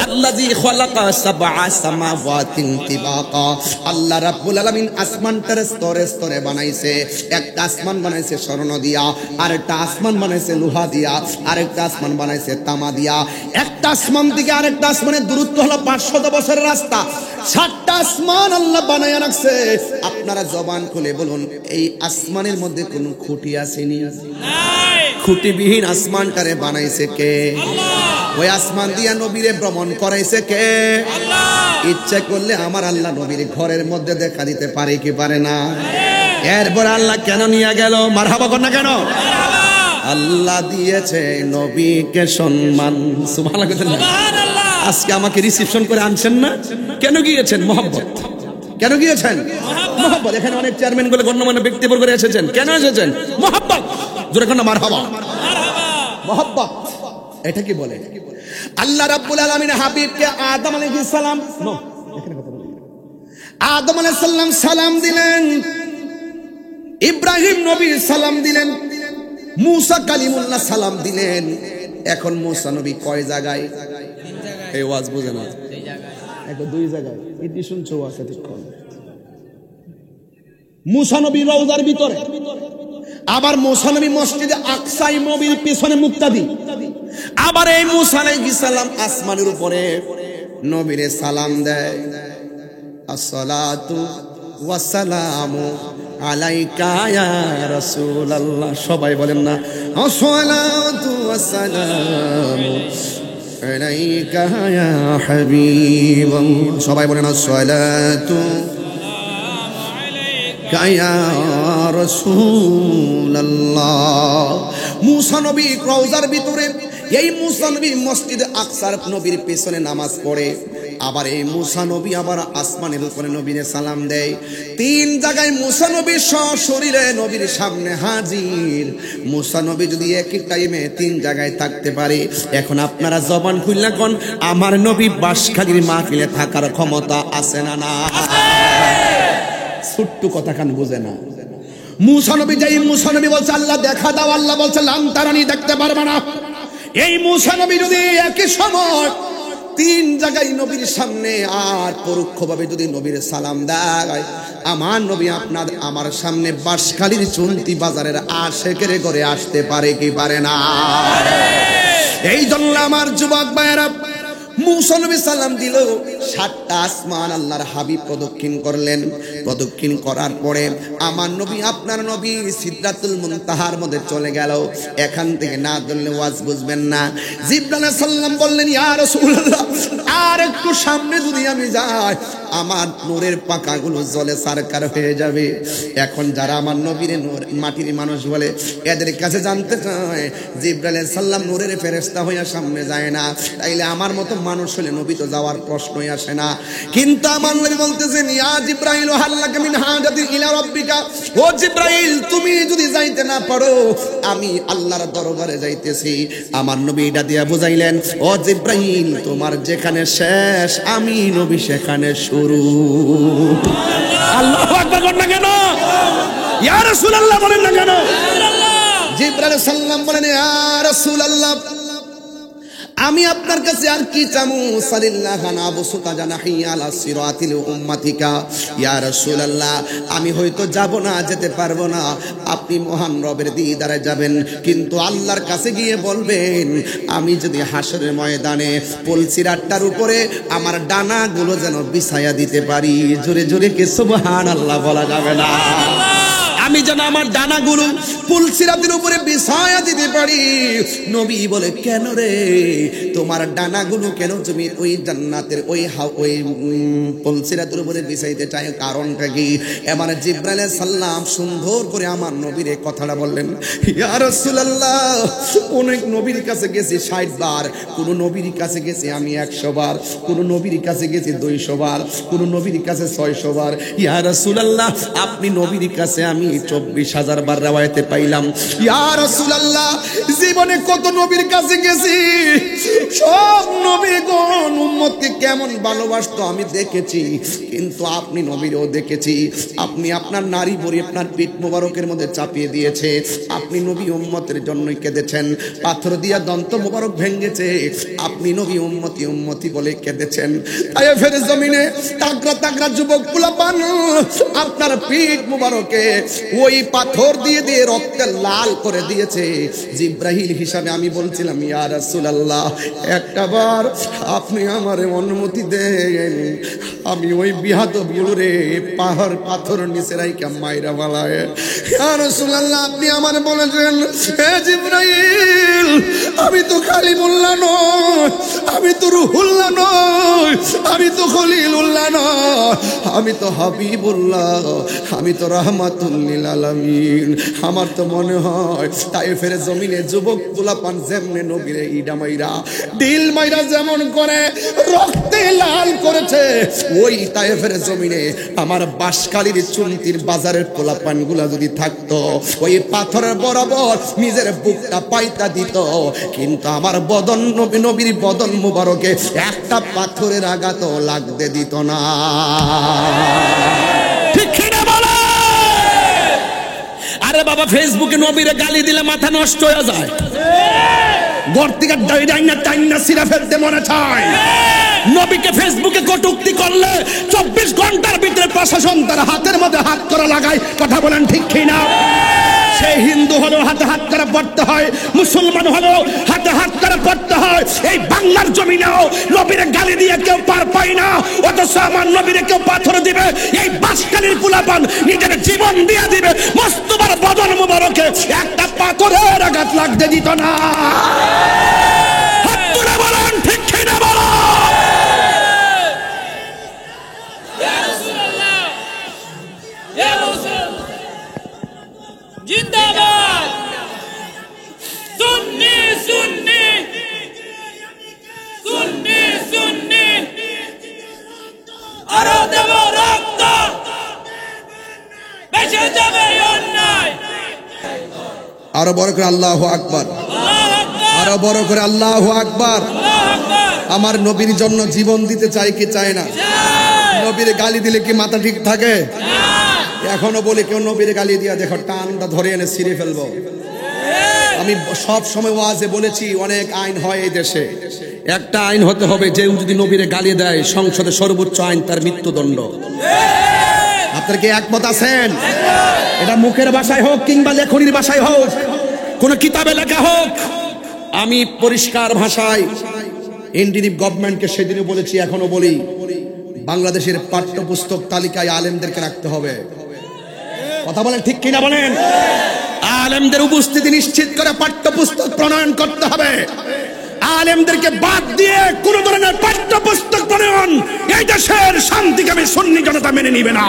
আল্লাযী খালাকা সাবআ সামাওয়াতিন তিবাকা, আল্লাহ রাব্বুল আলামিন আসমানটার স্তরে স্তরে বানাইছে। একটা আসমান বানাইছে স্বর্ণ দিয়া, আরেকটা আসমান বানাইছে লোহা দিয়া, আরেকটা আসমান বানাইছে তামা দিয়া। একটা আসমান থেকে আরেকটা আসমানের দূরত্ব হলো 500 বছরের রাস্তা। 7টা আসমান আল্লাহ বানায়া রাখছে। আপনারা জবান খুলে বলুন, এই আসমানের মধ্যে কোনো খুঁটি আসেনি? খুঁটিবিহীন আসমানটারে বানাইছে কে? ওই আসমান দিয়া নবীরে ভ্রমণ করাইছে কে? ইচ্ছা করলে আমার আল্লাহ নবীর ঘরের মধ্যে দেখা দিতে পারে কি পারে না? এরপর আল্লাহ কেন নিয়ে গেল? মারহাবা কর না কেন? আল্লাহ দিয়েছে নবীকে সম্মান। সুবহানাল্লাহ। আজকে আমাকে রিসিপশন করে আনছেন না, কেন গিয়েছেন? মহব্বত। কেন গিয়েছেন? মহব্বত। এখানে অনেক চেয়ারম্যান গুলো গণ্যমান্য ব্যক্তিবর্গ করে এসেছেন, কেন এসেছেন? মহব্বত। জোরে কোন মারহাবা। মহব্বত এটা কি বলে? আল্লাহ রাব্বুল আলামিন হাবিবকে আদম আলাইহিস সালাম, আদম আলাইহিস সালাম সালাম দিলেন, ইব্রাহিম নবী সালাম দিলেন, মুসা কালিমুল্লাহ সালাম দিলেন। এখন মুসা নবী কয় জায়গায়? এই ওয়াজ বুঝে না, একটা 2 জায়গায়। ইতি শুনছো আছে ঠিক। মুসা নবী রওজার ভিতরে, আবার মুসা নবী মসজিদে আকসাই নবীর পিছনে মুক্তাদি। আবার এই মুসা আলাইহিস সালাম আসমানের উপরে নবীরে সালাম দেয়, আসসালাতু ওয়াসসালামু আলাইকা ইয়া রাসূলুল্লাহ। সবাই বলেন না, আসসালাতু ওয়াসসালামু আলাইকা ইয়া হাবিবাল্লাহ। সবাই বলেন আসসালাতু ইয়া রাসূলুল্লাহ। মুসা নবী রওজার ভিতরে, এই মুসা নবী মসজিদে আকসার নবীর পেছনে নামাজ পড়ে। আবার এই মুসা নবী আবার আসমানের উপরে নবীরে সালাম দেয়। 3 জায়গায় মুসা নবী সশরীরে নবীর সামনে হাজির। মুসা নবী যদি একই টাইমে 3 জায়গায় থাকতে পারে, এখন আপনারা জবান খুলনা কোন, আমার নবী বাঁশখালীর মাহফিলে থাকার ক্ষমতা আছে না? না। ছোট্ট কথা কান বুঝে না। মুসা নবী, যেই মুসা নবী বলছে আল্লাহ দেখা দাও, আল্লাহ বলছে লান তারানি, দেখতে পারবে না। এই মুসা নবী যদি একই সময় 3 জায়গায় নবীর সামনে আর পরোক্ষভাবে যদি নবীর সালাম দেয়, আমার নবী আপনার আমার সামনে বাঁশখালীর চুনতি বাজারের আশেকের ঘরে আসতে পারে কি পারে না? এই জন্য আমার যুবক ভাইয়েরা, মুসা নবী সালাম দিল, 7টা আসমান আল্লাহর হাবিব প্রদক্ষিণ করলেন। প্রদক্ষিণ করার পরে আমার নবী আপনার নবী সিদরাতুল মুনতাহার মধ্যে চলে গেল। এখান থেকে না ধরলে ওয়াজ বুঝবেন না। জিবরাইল আলাইহিস সালাম বললেন, ইয়া রাসূলুল্লাহ, আর একটু সামনে যদি আমি যাই আমার নূরের পাকাগুলো জলে সারকার হয়ে যাবে। এখন যারা আমার নবীর নূর মাটির মানুষ বলে, এদের কাছে জানতে চায় জিবরাইল আলাইহিস সালাম নূরের ফেরেশতা হইয়া সামনে যায় না, তাইলে আমার মতো মানুষ হলে নবী তো যাওয়ার প্রশ্নই আসে না। কিন্তু আমার নবী বলতেছেন, ইয়া জিবরাইল হাল্লাকা মিন হাজাতিন ইলা রাব্বিকা, ও জিবরাইল তুমি যদি যাইতে না পারো আমি আল্লাহর দরবারে যাইতেছি। আমার নবী এটা দিয়া বুঝাইলেন, ও জিবরাইল তোমার যেখানে শেষ আমি নবী সেখানে শুরু। আল্লাহু আকবার বলেন না কেন? ইয়া রাসূলুল্লাহ বলেন না কেন? জিবরাইল সাল্লাম বলেন, ইয়া রাসূলুল্লাহ আমি আপনার কাছে আর কি চামু? সাল্লাল্লাহু নাবসুতা জানাহি আলা সিরাতিল উম্মাতিকা। ইয়া রাসূলুল্লাহ আমি হয়তো যাব না, যেতে পারবো না, আপনি মহান রবের দিদারে যাবেন, কিন্তু আল্লাহর কাছে গিয়ে বলবেন আমি যদি হাসরের ময়দানে পুলসিরাতটার উপরে আমার ডানাগুলো যেন বিছায়া দিতে পারি। জোরে জোরে কি সুবহানাল্লাহ বলা যাবে না? আমি যেন আমার ডানাগুলো পুলসিরাতের উপরে বিছায়া দিতে পারি। নবী বলে, কেন রে তোমার ডানাগুলো কেন তুমি ওই জান্নাতের ওই পুলসিরাতের উপরে বিছাইতে চাই, কারণটা কি? এবার জিবরাইল আলাইহিস সালাম সুন্দর করে আমার নবীর এই কথাটা বললেন, ইয়া রাসূলুল্লাহ অনেক নবীর কাছে গেছি 60 বার, কোন নবীর কাছে গেছি আমি 100 বার, কোন নবীর কাছে গেছি 200 বার, কোন নবীর কাছে 600 বার। ইয়া রাসূলুল্লাহ আপনি নবীর কাছে আমি 24,000 বার রওয়ায়াতে পাইলাম। ইয়া রাসূলুল্লাহ জীবনে কত নবীর কাছে গেছি, সব নবীগণ উম্মতকে কেমন ভালোবাসতো আমি দেখেছি, কিন্তু আপনি নবীরও দেখেছি। আপনি আপনার নারী বড়ি আপনার পিঠ মোবারকের মধ্যে চাপিয়ে দিয়েছে, আপনি নবী উম্মতের জন্য কেঁদেছেন, পাথর দিয়া দন্ত মোবারক ভেঙেছে, আপনি নবী উম্মতি উম্মতি বলে কেঁদেছেন। তায়েফের জমিনে তাগড়া তাগড়া যুবক পোলাপান আপনার পিঠ মোবারকে ওই পাথর দিয়ে দিয়ে রক্তে লাল করে দিয়েছে। জিবরাইল হিসাবে আমি বলছিলাম, ইয়া রাসূলুল্লাহ একটাবার আপনি আমারে অনুমতি দেন, আমি ওই বিহাদব গুলোরে পাহাড় পাথর নিচে রাইখা মাইরা বালায়। ইয়া রাসূলুল্লাহ আপনি আমারে বলেছেন, হে জিবরাইল আমি তো কালিমুল্লাহ নয়, আমি তো রুহুল্লাহ নয়, আমি তো খলিলুল্লাহ নয়, আমি তো হাবিবুল্লাহ, আমি তো রাহমাতুল লিল আলামিন। আমার তো মনে হয় তায়েফের জমিনে যুবক পোলাপান যেমনে নবীরে ইডা মাইরা ডিল মাইরা যেমন করে রক্তে লাল করেছে, ওই তায়েফের জমিনে আমার বাঁশখালীর চুনতির বাজারের পোলাপান গুলা যদি থাকতো ওই পাথরের বরাবর নিজের বুকটা পাইতা দিত, কিন্তু আমার বদন নবীর বদন মুবারকে একটা পাথরের আঘাতও লাগতে দিত না। ঠিক কিনা বলে? আরে বাবা ফেসবুকে নবীরে গালি দিলে মাথা নষ্ট হয়ে যায়, ঘর থেকে ডাইনা টাইনা সিরা ফেলতে মনে চায়। নবীকে ফেসবুকে কটূক্তি করলে 24 ঘন্টার ভিতরে প্রশাসন তার হাতের মধ্যে হাত করা লাগায়। কথা বলেন ঠিক কিনা? সে হিন্দু হলেও হাতে হাত করে পড়তে হয়, মুসলমান হলেও হাতে হাত করে পড়তে হয়। এই বাংলার জমিনেও নবীরে গালি দিয়ে কেউ পার পায় না, অথচ আমার নবীরে কেউ পাথর দিবে, এই বাঁশখালীর পোলাপান নিজের জীবন দিয়ে দিবে, মস্তবার বদন মুবারকে একটা পাথরের আঘাত লাগতে দিত না। হাত তুলে বলেন ঠিক কিনা বলো? জিন্দাবাদ সুন্নি সুন্নি সুন্নি সুন্নি আরো দেব রক্ত বেঁচে যাবে অন্যায়। আরো বড় করে আল্লাহু আকবার, আরো বড় করে আল্লাহু আকবার। আমার নবীর জন্য জীবন দিতে চাই কি চায় না? নবীর গালি দিলে কি মাথা ঠিক থাকে? এখনো বলি কেউ নবীর গালি দিয়া দেখো টানটা ধরে এনে ছিঁড়ে ফেলবো। আমি সব সময় ওয়াজে বলেছি অনেক আইন হয় এই দেশে, একটা আইন হতে হবে যে যদি নবীর গালি দেয় সংসদে সর্বোচ্চ আইন তার মৃত্যুদণ্ড। আপনার কি একমত আছেন? এটা মুখের ভাষায় হোক কিংবা লেখনির ভাষায় হোক, কোন কিতাবে লেখা হোক, আমি পরিষ্কার ভাষায় ইন্ডিনিভ গভর্নমেন্টকে সেদিনও বলেছি, এখনো বলি, বাংলাদেশের পাঠ্যপুস্তক তালিকায় আলেমদেরকে রাখতে হবে। কথা বলেন ঠিক কিনা বলেন? আলেমদের উপস্থিতি নিশ্চিত করে পাঠ্যপুস্তক প্রণয়ন করতে হবে। আলেমদেরকে বাদ দিয়ে কোন ধরনের পাঠ্যপুস্তক প্রণয়ন এই দেশের শান্তিকামী সুন্নি জনতা মেনে নিবে না।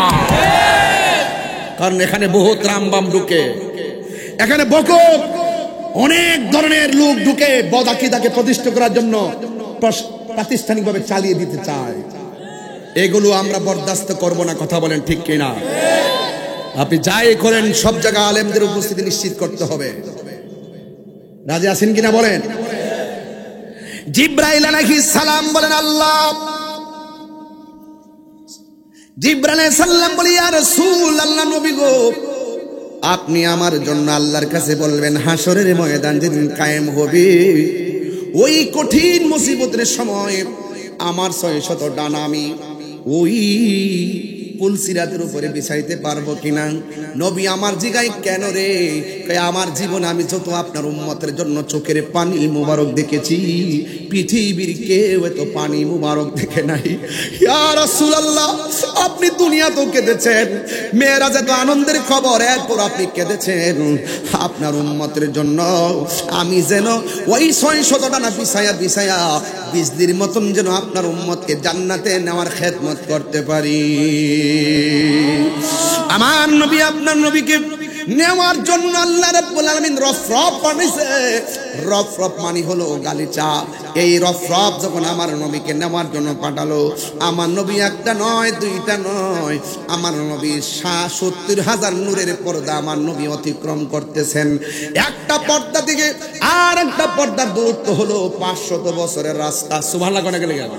কারণ এখানে বহুত রামবাম ঢুকে, এখানে বহুত অনেক ধরনের লোক ঢুকে বদাকিদাকে প্রতিষ্ঠা করার জন্য প্রাতিষ্ঠানিকভাবে চালিয়ে দিতে চায়। এগুলো আমরা বরদাস্ত করব না। কথা বলেন ঠিক কিনা? আপনি যাই করেন সব জায়গায় আলেমদের উপস্থিতি নিশ্চিত করতে হবে। রাজি আছেন কিনা বলেন? জিব্রাইল আলাইহিস সালাম বলেন, আল্লাহ, জিব্রাইল আলাইহিস সালাম বলি, ইয়া রাসূল, আল্লাহ নবী গো, আপনি আমার জন্য আল্লাহর কাছে বলবেন, হাসরের ময়দান যেদিন কায়েম হবে, ওই কঠিন মুসিবতের সময় আমার 600 ডানা আমি ওই পুলসিরাতের উপরে বিছাইতে পারবো কিনা? নবী আমার জিগাই, কেন রে? আমার জীবন আমি যত আপনার উম্মতের জন্য চোখের পানি মুবারক দেখেছি, পৃথিবীর কেউ এত পানি মুবারক দেখে নাই। ইয়া রাসূলুল্লাহ, আপনি দুনিয়াতেও কেঁদেছেন, মেরাজে তো আনন্দের খবর, এরপর আপনি কেঁদেছেন আপনার উম্মতের জন্য। আমি যেন ওই 600 ডানা বিছায়া বিছায়া বিজলির মতন যেন আপনার উম্মতকে জান্নাতে নেওয়ার খেদমত করতে পারি। আমার নবী আপনার নবীকে নেওয়ার জন্য আল্লাহ রাব্বুল আলামিন রফরফ বানাইছে। রফরফ মানে হলো গালিচা। এই রফরফ যখন আমার নবীকে নেওয়ার জন্য পাঠালো, আমার নবী একটা নয়, দুইটা নয়, আমার নবী 70,000 নূরের পর্দা আমার নবী অতিক্রম করতেছেন। একটা পর্দা থেকে আর একটা পর্দার দূরত্ব হলো 500 বছরের রাস্তা। সুবহানাল্লাহ কোনে গেলে গেল?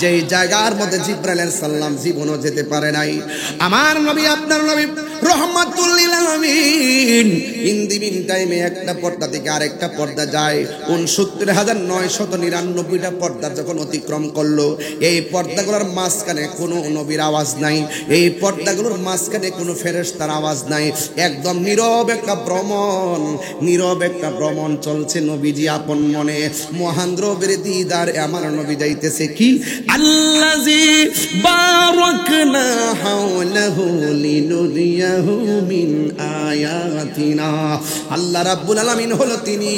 যেই জায়গার মধ্যে জিব্রাইল আলাইহিস সালাম জীবনও যেতে পারে নাই, আমার নবী আপনার নবী রহমাতুল লিল আলামিন ইন দি মিন টাইমে একটা পর্দা থেকে আরেকটা পর্দা যায়। 69,999টা পর্দা যখন অতিক্রম করলো, এই পর্দাগুলোর মাঝখানে কোনো নবীর আওয়াজ নাই, এই পর্দাগুলোর মাঝখানে কোনো ফেরেশতার আওয়াজ নাই। একদম নীরব একটা ভ্রমণ, নীরব একটা ভ্রমণ চলছে। নবীজি আপন মনে মহান রবের দিদার আমার নবী যাইতেছে। কি আল্লাযী বারাকনা হাওলাহু লিনুরিয়াহু মিন আয়াতিনা। আল্লাহ রাব্বুল আলামিন হলো তিনি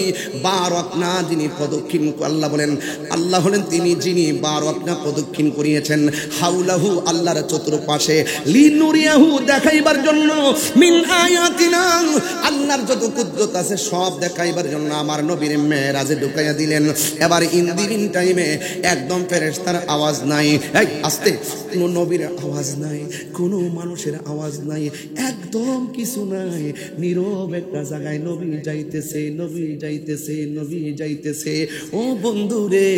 বারাকনা, যিনি প্রদক্ষিণ, আল্লাহ বলেন, আল্লাহ হলেন তিনি যিনি বারাকনা প্রদক্ষিণ করিয়েছেন হাওলাহু, আল্লাহর চতুর্পাশে, লিনুরিয়াহু দেখাইবার জন্য, মিন আয়াতিনা আল্লাহর যত কুদরত আছে সব দেখাইবার জন্য আমার নবীর মেরাজে ঢুকাইয়া দিলেন। এবার ইন্দিরিন টাইমে একদম ফেরেশতার আওয়াজ নাই, এই আস্তে, কোনো নবীর আওয়াজ নাই, কোনো মানুষের আওয়াজ নাই, একদম কিছু নাই, নীরব একটা জায়গায় নবী যাইতেছে, নবী যাইতেছে, নবী যাইতেছে। ও বন্ধুরে,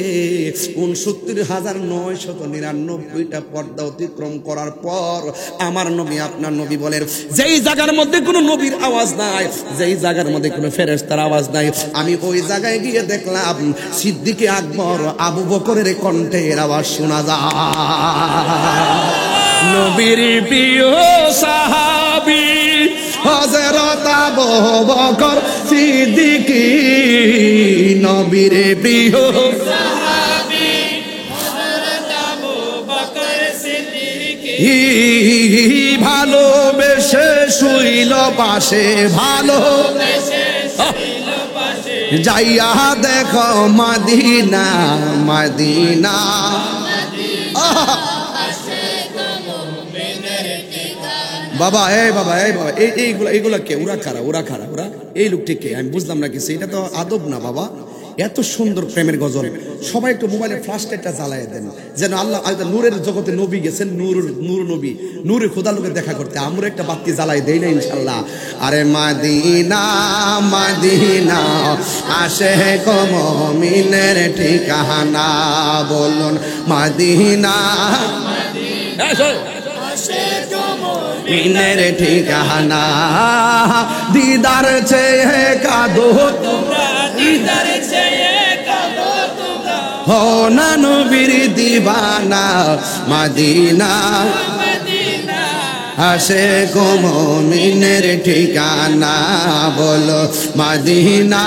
69,999টা পর্দা অতিক্রম করার পর আমার নবী আপনার নবী বলেন, যেই জায়গার মধ্যে কোনো নবীর আওয়াজ নাই, যেই জায়গার মধ্যে কোনো ফেরেশতার আওয়াজ নাই, আমি ওই জায়গায় গিয়ে দেখলাম সিদ্দিকে আকবর আবু বকরের কণ্ঠের আওয়াজ শোনা যায়। নবীর প্রিয় সাহাবী হযরত আবু বকর সিদ্দিকী, নবীর প্রিয় সাহাবী হযরত আবু বকর সিদ্দিকী, ভালোবেসে শুইল পাশে, ভালোবেসে যাইয়া দেখো মদিনা, মদিনা। বাবা এই বাবা এই বাবা এইগুলা কে? ওরা খারা, ওরা খারা, ওরা এই লোকটি কে? আমি বুঝলাম না কিছু। এটা তো আদব না বাবা। এত সুন্দর প্রেমের গজল, সবাই একটু মোবাইলে ফ্ল্যাশ লাইটটা জ্বালায় দেন, যেন আল্লাহ নূরের জগতে নবী গেছেন, নূর নবী, নূরে খোদা লোকের দেখা করতে। আমরা একটা বাতি জ্বালাই দেই না ইনশাল্লাহ। আরে মাদিনা মাদিনা আসে কো মুমিনের ঠিকানা, বলুন মাদিনা মুমিনের ঠিকানা। দিদার চেয়ে কাঁদো তোমরা, দিদার চেয়ে কাঁদো তোমরা, হো না নবীর দিবানা, মাদিনা মদিনা আসে গো মুমিনের ঠিকানা, বলো মাদিনা।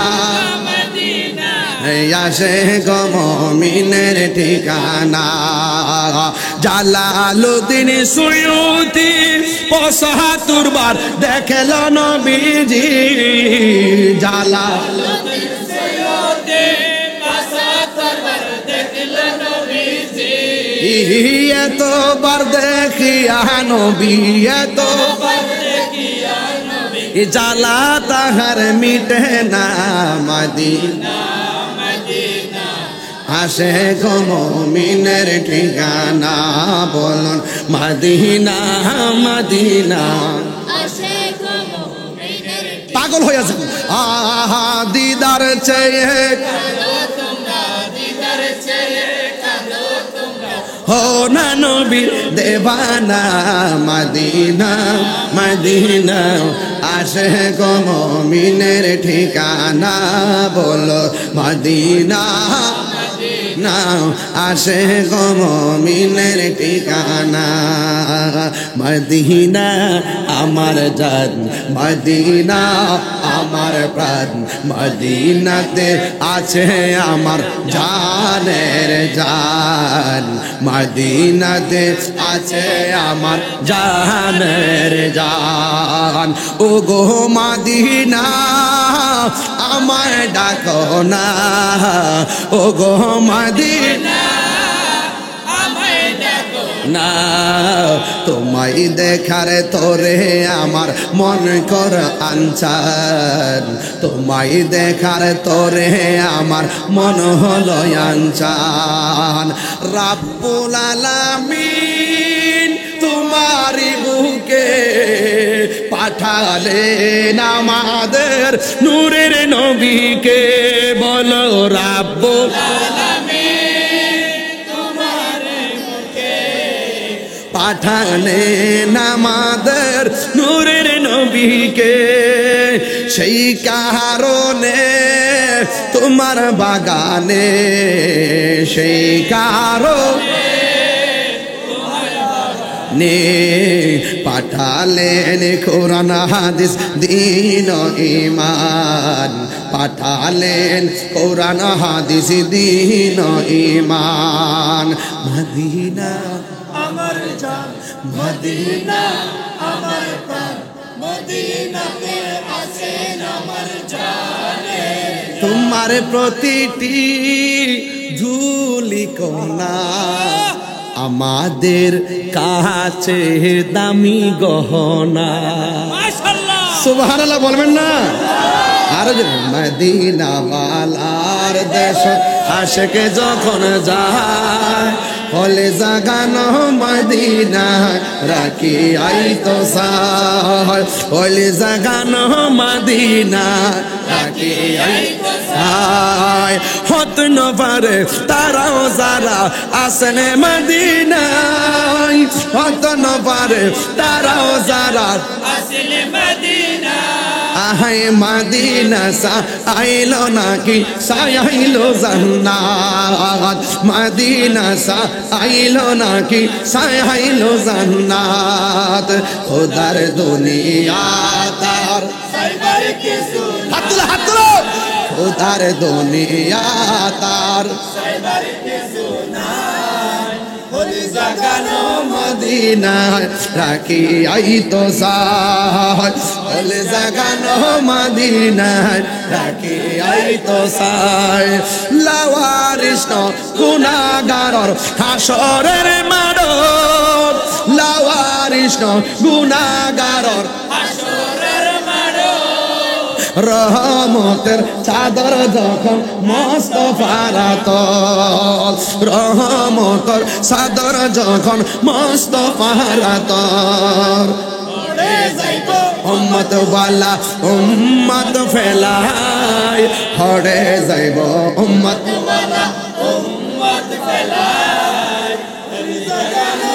মদিনা আসে গো মুমিনের ঠিকানা জালালউদ্দিন সুয়ুতি ৭৫ বার দেখল নবীজি জালালউদ্দিন সুয়ুতি ৭৫ বার দেখল নবীজি এতবার দেখিয়া নবী এতবার দেখিয়া নবী জ্বালা তাহার মিটে না মদিনা আসে গো মুমিনের ঠিকানা বলুন মদিনা মদিনা আসে গো মুমিনের পাগল হয়ে যান আহা দিদার চেয়ে কাঁদো তোমরা দিদার চেয়ে কাঁদো তোমরা হো না নবীর দেবানা মদিনা মদিনা আসে গো মুমিনের ঠিকানা বলো মদিনা না আসে গো মুমিনের ঠিকানা মদিনা আমার জান মদিনা আমার প্রাণ মদিনাতে আছে আমার জানের জান মদিনাতে আছে আমার জানের জান ও গো মদিনা আমায় ডাকো না ও গো মদিনা আমায় ডাকো না তোমায় দেখার তোরে আমার মন কর আনচান তোমায় দেখার তোরে আমার মন হলো আনচান রাব্বুল আলামিন তোমারি বুকে পাঠালেন আমাদের নূরের নবীকে বলো রাব্বুল পাঠালেন আমাদের নূরের নবীকে সেই কারণে তোমার বাগানে সেই কারণে পাঠালেন কোরআন হাদিস দ্বীন ঈমান পাঠালেন কোরআন হাদিস দ্বীন ঈমান মদিনা আমার জান মদিনা আমার প্রাণ মদিনাতে আছেন আমার জানে তোমার প্রতিটি ধুলি কণা আমাদের কাছে দামি গহনা মাশাআল্লাহ সুবহানাল্লাহ বলবেন না আর মদিনা ওয়ালার দেশ আশিকে যখন যায় হলে জাগানো মদিনা রাখি আইতো সায় হলে জাগানো মদিনা রাখি আইতো সায় হত না পারে তারাও যারা আসনে মদিনায় হত না পারে তারাও যারা আসলে মদিনা আহায় মদিনা সা আইলো নাকি সাইলো জান্নাত মদিনা সা আইলো নাকি সাইলো জান্নাত খোদার দুনিয়া তার সাইবার কিছু হাত তুলো হাত তুলো খোদার দুনিয়া তার সাইবার কিছু নাই হলি জাগানো মদিনায় রাখি আইতো সায় হলে জাগানো মদিনায় রাখি আইতো সায় লাওয়ারিস গুনাহগারর হাসরের মাড় লাওয়ারিস গুনাহগারর হাসরের মাড়ো রহমতের চাদর যখন মুস্তাফার আতল রহমতের চাদর যখন মুস্তাফার আতল পড়ে যাইবো উম্মত ওয়ালা উম্মত ফেলাই হড়ে যাইব উম্মত ওয়ালা উম্মত ফেলাই হলি জাগানো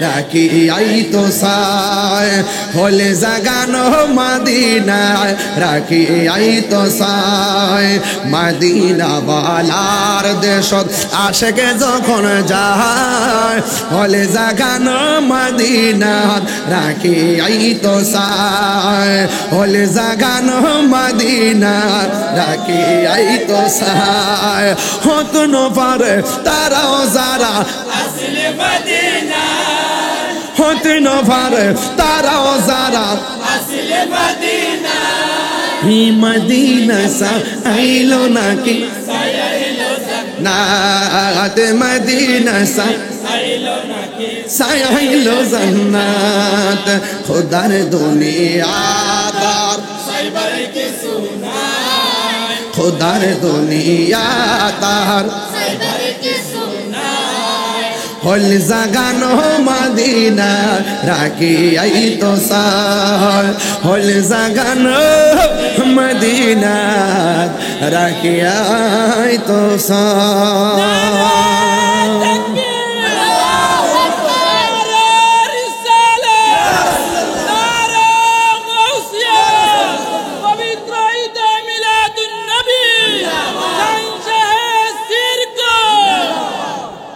রাখি আই তো সায় হলে জাগানো মদিনায় রাখি আই তো সায় মদিনা বালার দেশত আশেকে যখন যায় হলে জাগানো মদিনাত রাখি আই তো সায় হলে জাগানো মদিনাত রাখি আই তো সায় হত ন পারে তারাও যারা আসলে মদিনা হতে ন পারে তারাও যারা আসলে মদিনা হি মদিনা সা আইলো নাকি সায়াইলো নাত মদিনা সা সাইলো নাকি সাইলো জান্নাত খোদার দুনিয়া দার সাইবার কিছু নাই খোদার দুনিয়া দার সাইবার কিছু নাই হল জাগানো মদিনা রাখি আই তো সার হল জাগানো মদিনা রাখি আই তো সার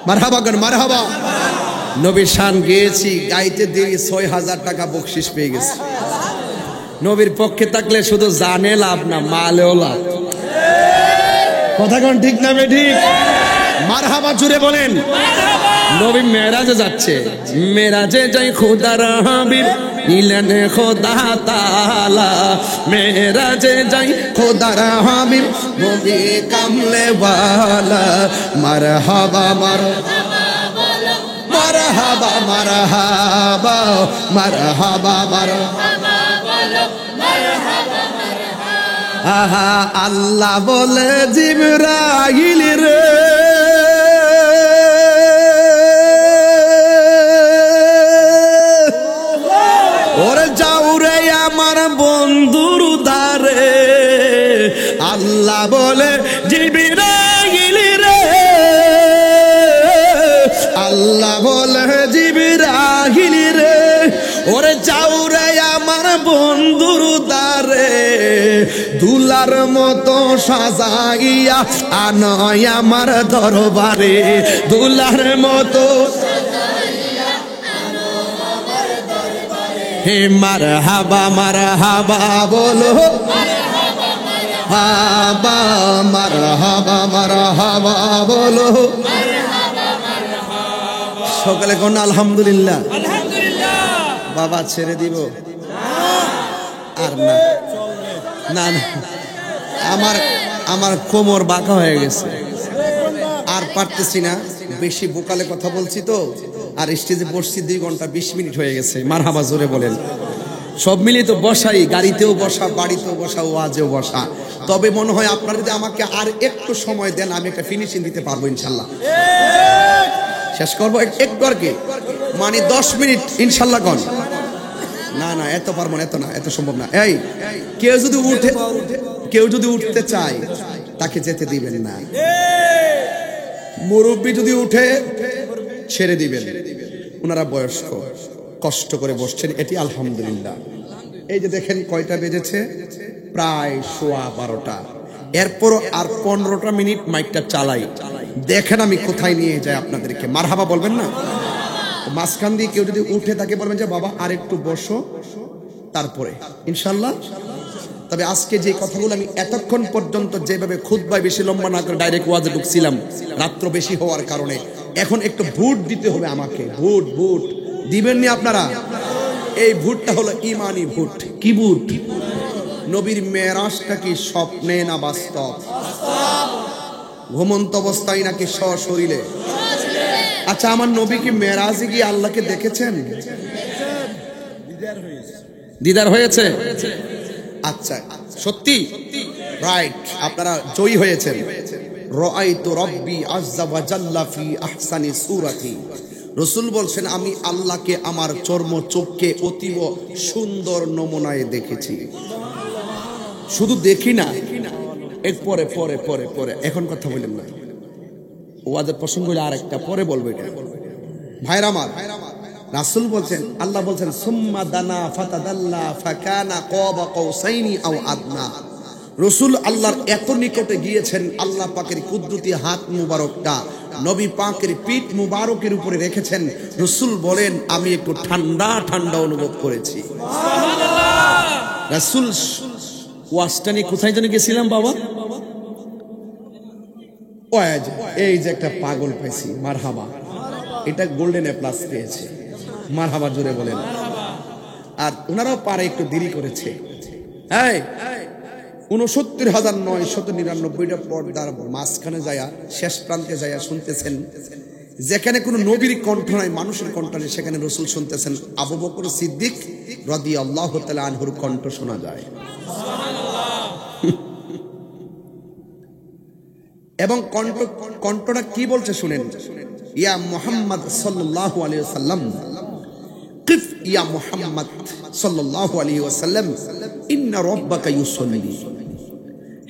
মারহাবা গান মারহাবা নবীর শান গেয়েছি গাইতে দিয়ে ৬,০০০ টাকা বকশিশ পেয়ে গেছি নবীর পক্ষে থাকলে শুধু জানে লাভ না মালেও লাভ কথা কোন ঠিক না বে ঠিক মারহাবা জুড়ে বলেন নবী মেরাজে যাচ্ছে মেরাজে যাই খোদার হাবিব নিলেন খোদা তাআলা মেরাজে যাই খোদার হাবিব নবী কামলে ওয়ালা মারহাবা মারহাবা মারহাবা মারহাবা আহা আল্লাহ বলে জিবরাইল রে ওরে যাও রে আমার বন্ধুর দ্বারে আল্লাহ বলে জিবরাইল রে আল্লাহ বলে জিবরাইল রে ওরে যাও রে আমার বন্ধুর দ্বারে দুলার মতো সাজাইয়া আনয় আমার দরবারে দুলার মতো হে মারহাবা বলো হাবা মারহাবা বলো সকালে কোন আলহামদুলিল্লাহ বাবা ছেড়ে দিব আর না না না আমার কোমর বাঁকা হয়ে গেছে আর পারতেছি না বেশি বোকালে কথা বলছি তো আর স্টেজে বসছি 2 ঘন্টা 20 মিনিট হয়ে গেছে মারহাবা জোরে বলেন সব মিলিয়ে তো বসাই গাড়িতেও বসা বাড়িতেও বসা ওয়াজেও বসা তবে মনে হয় আপনারা যদি আমাকে আর একটু সময় দেন আমি একটা ফিনিশিং দিতে পারবো ইনশাল্লাহ শেষ করবো একটু আর কি মানে 10 মিনিট ইনশাল্লাহ কর না না এত পারবো না এত না এত সম্ভব না এই কেউ যদি উঠতে চায় তাকে যেতে দিবেন না মুরব্বী যদি উঠে ছেড়ে দিবেন ওনারা বয়স্ক কষ্ট করে বসছেন এটি আলহামদুলিল্লাহ এই যে দেখেন কয়টা বেজেছে প্রায় 12:15 এরপর আর 15টা মিনিট মাইকটা চালাই দেখেন আমি কোথায় নিয়ে যাই আপনাদেরকে মারহাবা বলবেন না মাঝখান দিয়ে কেউ যদি উঠে তাকে বলবেন যে বাবা আর একটু বসো তারপরে ইনশাল্লাহ তবে আজকে যে কথাগুলো আমি এতক্ষণ পর্যন্ত যেভাবে খুতবায় বেশি লম্বা না করে ডাইরেক্ট ওয়াজে ঢুকছিলাম রাত্র বেশি হওয়ার কারণে এখন একটু ভোট দিতে হবে আমাকে ভোট দিবেন নি আপনারা এই ভোটটা হলো ইমানি ভোট কি ভোট নবীর মেরাজটা কি স্বপ্নে না বাস্তব ঘুমন্ত অবস্থায় নাকি সশরীরে আচ্ছা আমার নবী কি মেরাজে গিয়ে আল্লাহকে দেখেছেন দিদার হয়েছে আচ্ছা সত্যি রাইট আপনারা জয়ী হয়েছেন রাআইতু রাব্বি আযজা ওয়া জাল্লা ফি আহসানি সূরাতি রাসূল বলছেন আমি আল্লাহকে আমার চর্ম চোখে অতীব সুন্দর নমুনায় দেখেছি শুধু দেখি না এক পরে পরে পরে পরে এখন কথা বলেন না ওয়াজের প্রসঙ্গ হলো আরেকটা পরে বলবো এটা ভাইরা আমার রাসূল বলছেন, আল্লাহ বলছেন সুম্মা দানা ফাতাদাল্লা ফাকানা কাবা কাউসাইনি আও আদনা। রাসূল আল্লাহর এত নিকটে গিয়েছেন, আল্লাহ পাকের কুদরতি হাত মুবারকটা নবী পাকের পিঠ মুবারকের উপরে রেখেছেন। রাসূল বলেন আমি একটু ঠান্ডা ঠান্ডা অনুভব করেছি। রাসূল ওয়াসটানি কোথায় জানি গেছিলাম বাবা, এই যে একটা পাগল পেয়েছি, মারহাবা, এটা গোল্ডেন এ প্লাস পেয়েছে, মারহাবা জোরে বলেন। আর ওনারাও পারে একটু দেরি করেছে। ৬৯,৯৯৯টা পর্দার মাঝখানে যায়া শেষ প্রান্তে যায়া শুনতেছেন, যেখানে কোনো নবীর কণ্ঠ নাই, মানুষের কণ্ঠ নেই, সেখানে রাসূল শুনতেছেন আবু বকর সিদ্দিক রাদিয়াল্লাহু তাআলা আনহুর কণ্ঠ শোনা যায়। এবং কণ্ঠটা কি বলছে শুনেন, ইয়া মুহাম্মদ সাল্লাল্লাহু আলাইহি ওয়াসাল্লাম, কিফ ইয়া মুহাম্মদ সাল্লাল্লাহু আলাইহি ওয়াসাল্লাম, ইন্না রাব্বাকা ইউসাল্লি।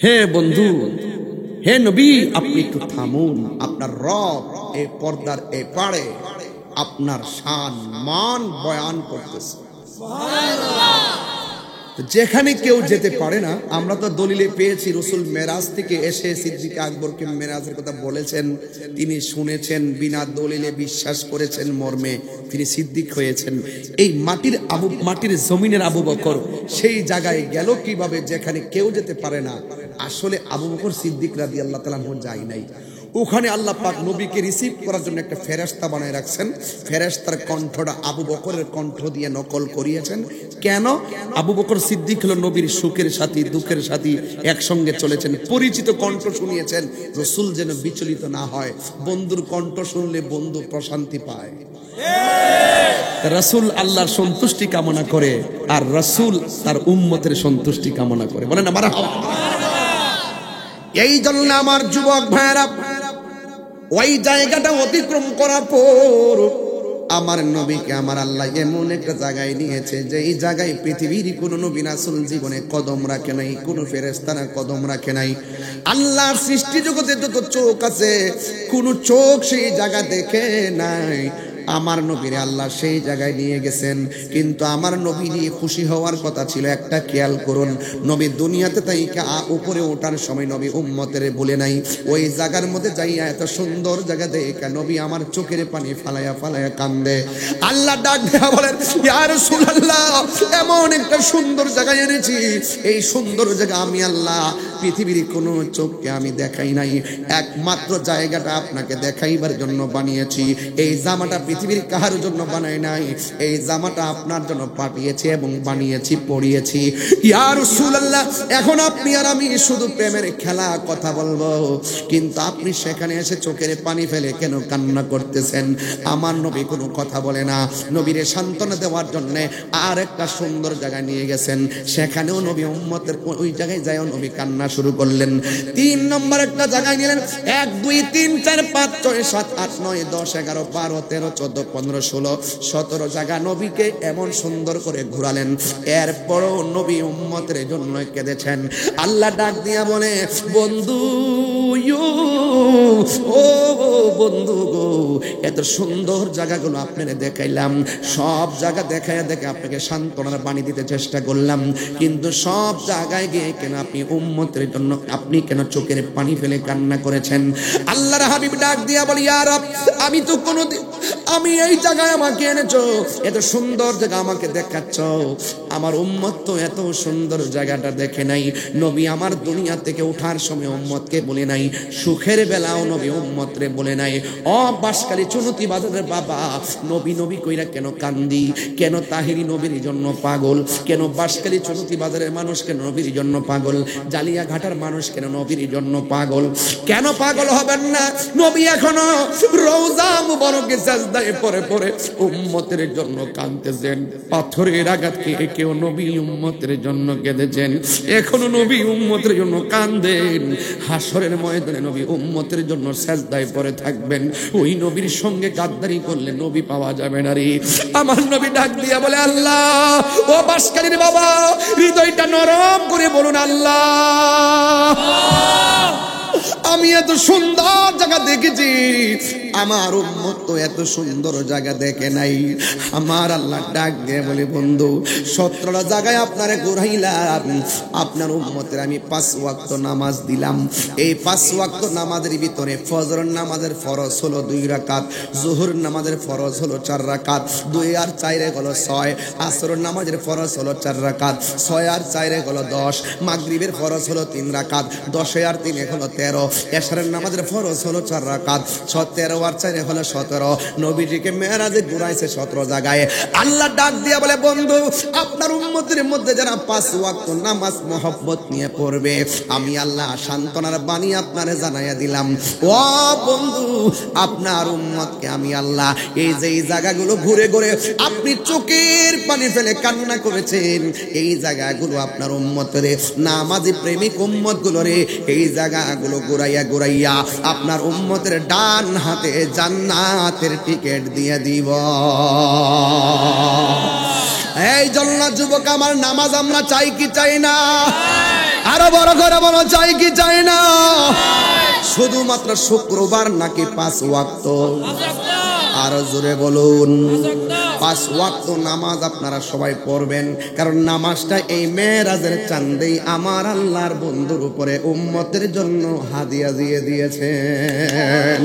হে বন্ধু, হে নবী, আপনি একটু থামুন, আপনার রব এই পর্দার এই পারে আপনার শান মান বয়ান করতেছে। যেখানে কেউ যেতে পারে না, আমরা তো দলিলে পেয়েছি রাসূল মেরাজ থেকে এসে সিদ্দিক আকবরকে মেরাজের কথা বলেছেন, তিনি শুনেছেন, বিনা দলিলে বিশ্বাস করেছেন, মর্মে তিনি সিদ্দিক হয়েছেন। এই মাটির জমিনের আবু বকর সেই জায়গায় গেল কিভাবে, যেখানে কেউ যেতে পারে না। আসলে আবু বকর সিদ্দিক রাদিয়াল্লাহু তাআলা আনহু যায় নাই, ওখানে আল্লাহ পাক নবীকে রিসিভ করার জন্য একটা ফেরেশতা বানায় রাখছেন। ফেরেশতার কণ্ঠটা আবু বকরের কণ্ঠ দিয়ে নকল করিয়েছেন। কেন? আবু বকর সিদ্দিক হলো নবীর সুখের সাথী, দুঃখের সাথী, একসঙ্গে চলেছেন, পরিচিত কণ্ঠ শুনিয়েছেন। রাসূল যেন বিচলিত না হয়, বন্ধুর কণ্ঠ শুনলে বন্ধু প্রশান্তি পায়। রাসূল আল্লাহর সন্তুষ্টি কামনা করে, আর রাসূল তার উম্মতের সন্তুষ্টি কামনা করে। বলেন না মারহাবা। এই জন্য আমার যুবক ভাইরা, ওই জায়গাটা অতিক্রম করার পর আমার নবীকে আমার আল্লাহ এমন একটা জায়গায় নিয়েছে, যে এই জায়গায় পৃথিবীর কোনো নবী রাসূল জীবনে কদম রাখে নাই, কোনো ফেরেশতারা কদম রাখে নাই। আল্লাহর সৃষ্টি জগতে যত চোখ আছে, কোনো চোখ সেই জায়গা দেখে নাই। আমার নবীরে আল্লাহ সেই জায়গায় নিয়ে গেছেন, কিন্তু আমার নবী নিয়ে খুশি হওয়ার কথা ছিল। একটা খেয়াল করুন, নবী দুনিয়াতে তাই উপরে ওঠার সময় নবী উম্মতের বলে নাই, ওই জায়গার মধ্যে যাইয়া এত সুন্দর জায়গা দেখে নবী আমার চোখের পানি ফালাইয়া ফালাইয়া কান্দে। আল্লাহ ডাক দেয়া বলেন, ইয়া রাসূলুল্লাহ, এমন একটা সুন্দর জায়গায় এনেছি, এই সুন্দর জায়গা আমি আল্লাহ পৃথিবীর কোনো চোখকে আমি দেখাই নাই, একমাত্র জায়গাটা আপনাকে দেখাইবার জন্য বানিয়েছি। এই জামাটা পৃথিবীর কাহার জন্য বানাই নাই, এই জামাটা আপনার জন্য পাঠিয়েছি এবং বানিয়েছি, পরিয়েছি। ইয়া রাসূলুল্লাহ, এখন আপনি আর আমি শুধু প্রেমের খেলা কথা বলবো, কিন্তু আপনি সেখানে এসে চোখের পানি ফেলে কেন কান্না করতেছেন? আমার নবী কোনো কথা বলে না, নবীরে সান্ত্বনা দেওয়ার জন্য আর একটা সুন্দর জায়গায় নিয়ে গেছেন, সেখানেও নবী উম্মতের ওই জায়গায় যায় নবী কান্না শুরু করলেন। 3 নম্বর একটা জায়গায় নিলেন, 1 2 3 4 5 6 7 8 9 10 11 12 13 14 15 16 17 জায়গা নবীকে এমন সুন্দর করে ঘুরালেন। এরপরও নবী উম্মতের জন্য কেঁদেছেন। আল্লাহ ডাক দিয়া বলে, বন্ধু ও বন্ধু গো, এত সুন্দর জায়গাগুলো আপনাকে দেখাইলাম, সব জায়গা দেখাইয়া দেখে আপনাকে সান্ত্বনার বাণী দিতে চেষ্টা করলাম, কিন্তু সব জায়গায় গিয়ে কেন আপনি উম্মতের জন্য আপনি কেন চোখের পানি ফেলে কান্না করেছেন? আল্লাহর হাবিব ডাক দিয়া বলি, ইয়া রব, আমি তো কোনোদিন, আমি এই জায়গায় আমাকে এনেছো, এত সুন্দর জায়গা আমাকে দেখাচ্ছ, আমার উম্মত তো এত সুন্দর জায়গাটা দেখে নাই। নবী আমার দুনিয়া থেকে ওঠার সময় উম্মতকে বলে নাই, সুখের বেলাও নবী উম্মতরে বলে নাই, ও বাসকালী চুনতি বাজারের বাবা, নবী নবী কইরা কেন কান্দি, কেন তাহিরি নবীর জন্য পাগল, কেন বাসকালী চুনতি বাজারের মানুষ কেন নবীর জন্য পাগল, জালিয়া ঘাটার মানুষ কেন নবীর জন্য পাগল? কেন পাগল হবেন না? নবী এখনো রওজা মুবারকে সাজদায় পড়ে পড়ে উম্মতের জন্য কাঁদতেছেন। পাথরের আঘাত খেয়ে কেউ নবী উম্মতের জন্য কেঁদেছেন, এখনো নবী উম্মতের জন্য কাঁদেন। হাসরের ময়দানে নবী উম্মতের জন্য সাজদায় পড়ে থাকবেন। ওই নবীর সঙ্গে গাদ্দারি করলে নবী পাওয়া যাবে না রে। আমার নবী ডাক দিয়া বলে, আল্লাহ, ও বাসকালীর বাবা, হৃদয়টা নরম করে বলুন, আল্লাহ, আমি এত সুন্দর জায়গা দেখেছি, আমার উম্মত তো এত সুন্দর জায়গা দেখে নাই। আমার আল্লাহ ডাক দিয়ে বলে, বন্ধু 17টা জায়গায় আপনারে ঘুরাইলাম, আপনার উম্মতের আমি 5 ওয়াক্ত নামাজ দিলাম। এই 5 ওয়াক্ত নামাজের ভিতরে ফজর নামাজের ফরজ হলো 2 রাকাত, জোহর নামাজের ফরজ হলো 4 রাকাত, 2 আর 4 হলো 6, আসর নামাজের ফরজ হলো 4 রাকাত, 6 আর 4 হলো 10, মাগরিবের ফরজ হলো 3 রাকাত, 10 আর 3 হলো 13, এশারের নামাজের ফরজ হলো 4 রাকাত, 13 আর 4 হলো 17। নবীজিকে মেরাজে ঘুরাইছে 17 জায়গায়। আল্লাহ ডাক দিয়া বলে, বন্ধু আপনার উম্মতের মধ্যে যারা 5 ওয়াক্ত নামাজ মহব্বত নিয়ে পড়বে, আমি আল্লাহ সান্ত্বনার বাণী আপনারে জানাইয়া দিলাম। ও বন্ধু, আপনার উম্মতকে আমি আল্লাহ এই যে এই জায়গাগুলো ঘুরে ঘুরে আপনি চোখের পানি ফেলে কান্না করেছেন, এই জায়গাগুলো আপনার উম্মতের নামাজি প্রেমিক উম্মত গুলো রে, এই জায়গাগুলো ঘুরাইয়া ঘুরাইয়া আপনার উম্মতের ডান হাতে জান্নাতের টিকিট দিয়ে দিব। এই জন্য যুবক আমার, নামাজ আমরা চাই কি চাই না? আরো বড় করে বলো, চাই কি চাই না? শুধুমাত্র শুক্রবার নাকি 5 ওয়াক্ত? আরো জোরে বলুন। 5 ওয়াক্ত নামাজ আপনারা সবাই পড়বেন, কারণ নামাজটা এই মেরাজের চাঁদেই আমার আল্লাহর বন্ধুর উপরে উম্মতের জন্য হাদিয়া দিয়ে দিয়েছেন।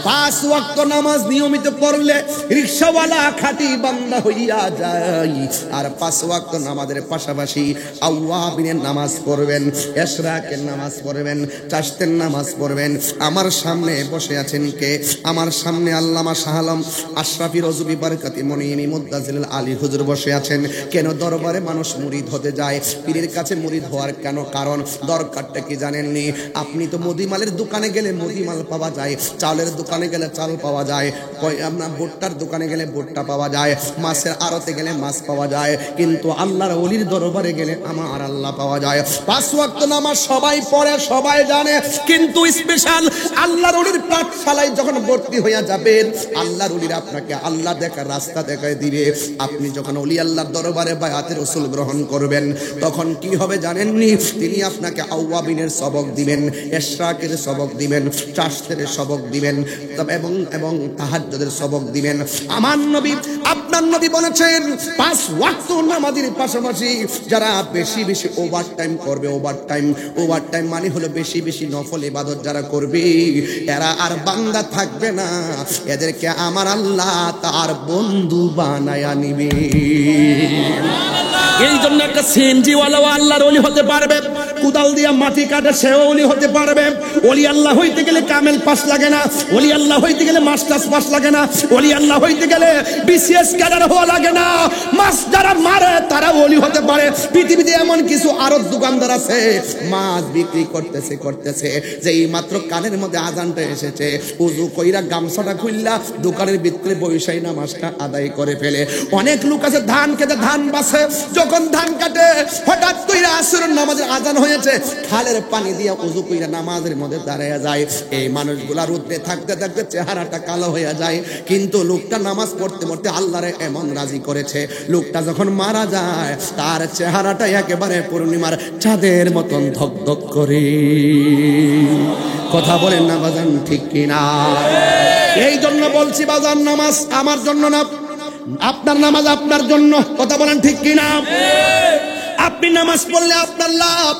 5 ওয়াক্ত নামাজ নিয়মিত পড়লে রিকশাওয়ালা খাঁটি বান্দা হইয়া যায়। আর 5 ওয়াক্ত নামাজের পাশাপাশি আওয়াবিনের নামাজ পড়বেন, ইশরাকের নামাজ পড়বেন, চাশতের নামাজ পড়বেন। আমার সামনে বসে আছেন কে? আমার সামনে আল্লামা শাহ আলম আশরাফি রজবি বরকতি মনিমি মুদ্দাজিল আলী হুজুর বসে আছেন। কেন দরবারে মানুষ মুরিদ হতে যায়? পীরের কাছে মুরিদ হওয়ার কেন কারণ, দরকারটা কি জানেননি? আপনি তো মুদিমালের দোকানে গেলে মুদিমাল পাওয়া যায়, চালের দোকানে গেলে চাল পাওয়া যায়, আপনার ভুট্টার দোকানে গেলে ভুট্টা পাওয়া যায়, মাছের আড়তে গেলে মাছ পাওয়া যায়, কিন্তু আল্লাহর ওলির দরবারে গেলে আমার আল্লাহ পাওয়া যায়। 5 ওয়াক্ত নামাজ সবাই পড়ে, সবাই জানে, কিন্তু স্পেশাল আল্লাহর ওলির পাঠশালায় যখন ভর্তি হইয়া যাবেন, আল্লাহর ওলিরা আপনাকে আল্লাহ দেখার রাস্তা দেখায় দিবে। আপনি যখন ওলি আল্লাহর দরবারে বায়াতে রাসূল গ্রহণ করবেন, তখন কি হবে জানেননি? তিনি আপনাকে আওয়াবিনের সবক দিবেন, ইশরাকের সবক দিবেন, চাশতের সবক দিবেন এবং তাহাজ্জুদের সবক দিবেন। আমার নবী, আপনার নবী বলেছেন 5 ওয়াক্ত নামাজের পাশাপাশি যারা বেশি বেশি ওভার টাইম করবে, ওভার টাইম মানে হলো বেশি বেশি নফল ইবাদত যারা করবে, এরা আর বান্দা থাকবে না, এদেরকে আমার আল্লাহ তার বন্ধু বানায়া নিবে। এই জন্য একটা সিএনজিওয়ালাও আল্লাহর ওলি হতে পারবে, কুদাল দিয়া মাটি কাটে সেও ওলি হতে পারবে। ওলি আল্লাহ হইতে গেলে কামেল পাস লাগে না, ওলি আল্লাহ হইতে গেলে মাস্টার্স পাস লাগে না, ওলি আল্লাহ হইতে গেলে বিসিএস ক্যাডার হওয়া লাগে না। মাছ যারা মারে তারা ওলি হতে পারে। পৃথিবীতে এমন কিছু আরো দোকানদার আছে, মাছ বিক্রি করতেছে যেই মাত্র কানের মধ্যে আজানটা এসেছে, উজু কইরা গামছাটা খুললা দোকানের ভিতরে বৈশাই নামাজটা আদায় করে ফেলে। অনেক লোক আছে ধান খেতে ধান বাসে, যখন ধান কাটে হঠাৎ কইরা আসরের নামাজের আজান হয়েছে, খালের পানি দিয়া উজু কইরা নামাজের মধ্যে দাঁড়ায়া যায়। এই মানুষগুলা রোদে থাকতে থাকতে চেহারাটা কালো হয়ে যায়, কিন্তু লোকটা নামাজ পড়তে পড়তে আল্লাহরে এমন রাজি করেছে, লোকটা যখন মারা যায় তার চেহারাটা একেবারে পূর্ণিমার চাঁদের মতন ধকধক করে। কথা বলেন না বাজান, ঠিক কিনা? এই জন্য বলছি বাজান, নামাজ আমার জন্য না, আপনার নামাজ আপনার জন্য। কথা বলেন ঠিক কিনা? আপনি নামাজ পড়লে আপনার লাভ।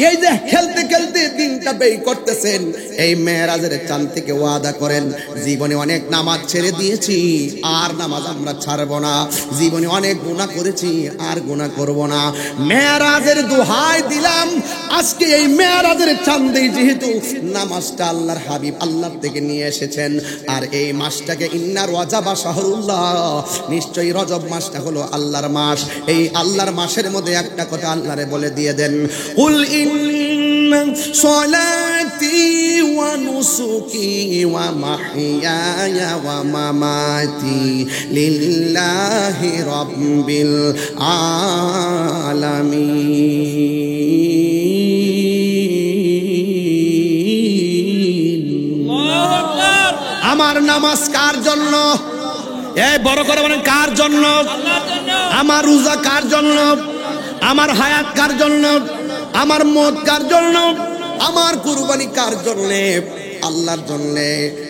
এই যে খেলতে খেলতে দিনটা ব্যয় করতেছেন, এই মেরাজের চাঁদ থেকে ওয়াদা করেন, জীবনে অনেক নামাজ ছেড়ে দিয়েছি, আর নামাজ আমরা ছাড়বো না। জীবনে অনেক গুনাহ করেছি, আর গুনাহ করব না। মেরাজের দোহাই দিলাম, আজকে এই মেরাজের চাঁদেই যেহেতু নামাজটা আল্লাহর হাবিব আল্লাহর থেকে নিয়ে এসেছেন, আর এই মাসটাকে ইন্না রজাবা শাহরুল্লাহ, নিশ্চয়ই রজব মাসটা হলো আল্লাহর মাস। এই আল্লাহর মাসের মধ্যে একটা কথা আল্লাহরে বলে দিয়ে দেন, কুল ইন্না সলাতি ওয়া নুসুকি ওয়া মাহইয়ায়া ওয়া মামাতি লিল্লাহি রাব্বিল আলামিন। আমার নামাজ কার জন্য? এই বড় করে বলেন, কার জন্য? আমার রোজা কার জন্য? আমার হায়াত কার জন্য? আমার মত কার জন্য? আমার কুরবানি কার জন্য? আল্লাহর জন্য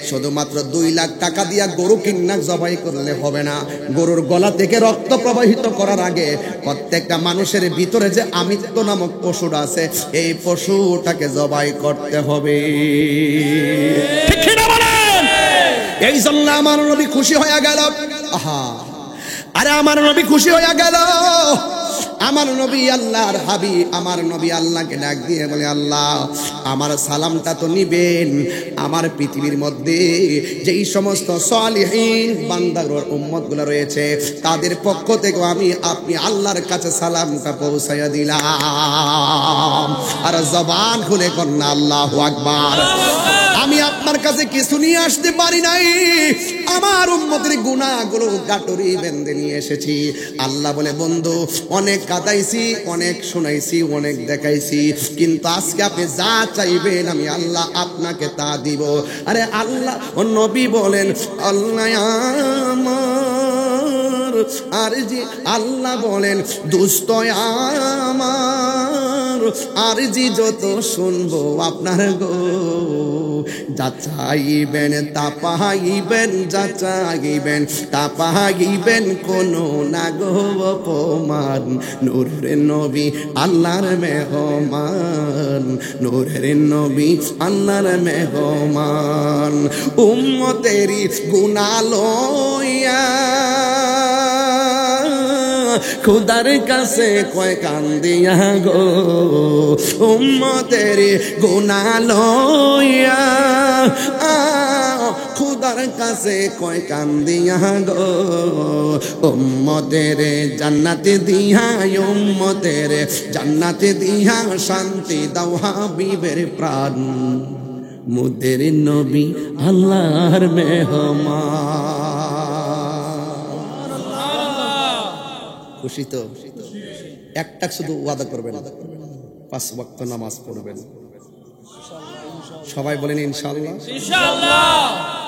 শুধুমাত্র 2 লাখ টাকা দিয়া গরু কিন্না জবাই করলে হবে না। গরুর গলা থেকে রক্ত প্রবাহিত করার আগে প্রত্যেকটা মানুষের ভিতরে যে আমিত্ব নামক পশুটা আছে, এই পশুটাকে জবাই করতে হবে। ঠিক কি না বলেন? এই জন্য আমার নবী খুশি হয়ে গেল। আহা, আরে আমার নবী খুশি হয়ে গেল। আমার নবী আল্লাহর হাবিব, আমার নবী আল্লাহকে ডাক দিয়ে বলে, আল্লাহ আমার সালামটা তো নিবেন। আমার পৃথিবীর মধ্যে যেই সমস্ত সালিহিন বান্দার উম্মতগুলো রয়েছে তাদের পক্ষ থেকে আপনি আল্লাহর কাছে সালামটা পৌঁছাইয়া দিলাম। আর জবান খুলে কন্যা আল্লাহু আকবার। আমি আপনার কাছে কিছু নিয়ে আসতে পারি নাই, আমার উম্মতের গুনাহগুলো গাটরি বেঁধে নিয়ে এসেছি। আল্লাহ বলে, বন্ধু অনেক কাঁদাইছি, অনেক শোনাইছি, অনেক দেখাইছি, কিন্তু আজকে আপনি যা চাইবেন আমি আল্লাহ আপনাকে তা দিব। আরে আল্লাহ ও নবী বলেন, আল্লাহ আমার, আর যে আল্লাহ বলেন দুষ্ট আমার, আর জি যত শুনবো আপনার গো, যা চাইবেন তা পাইবেন, যা চাইবেন তা পাইবেন, কোনো না গো অপমান। নূরের নবী আল্লাহর মেহমান, নূরের নবী আল্লাহর মেহমান। উম্মতেরি গুনাহ লইয়া খুদার কাছে কয় কান্দিয়া গো, উম্মতের গুনাহ লইয়া খুদার কাছে কয় কান্দিয়া গো, উম্মতের জান্নাতে দিহা, উম্মতের জান্নাতে দিহা শান্তি দাও হাবিবের প্রাণ। মুদের নবী আল্লাহর মেহমান। খুশি তো? একটা শুধু ওয়াদা করবেন, 5 ওয়াক্ত নামাজ পড়বেন। সবাই বলেন ইনশাআল্লাহ। ইনশাআল্লাহ।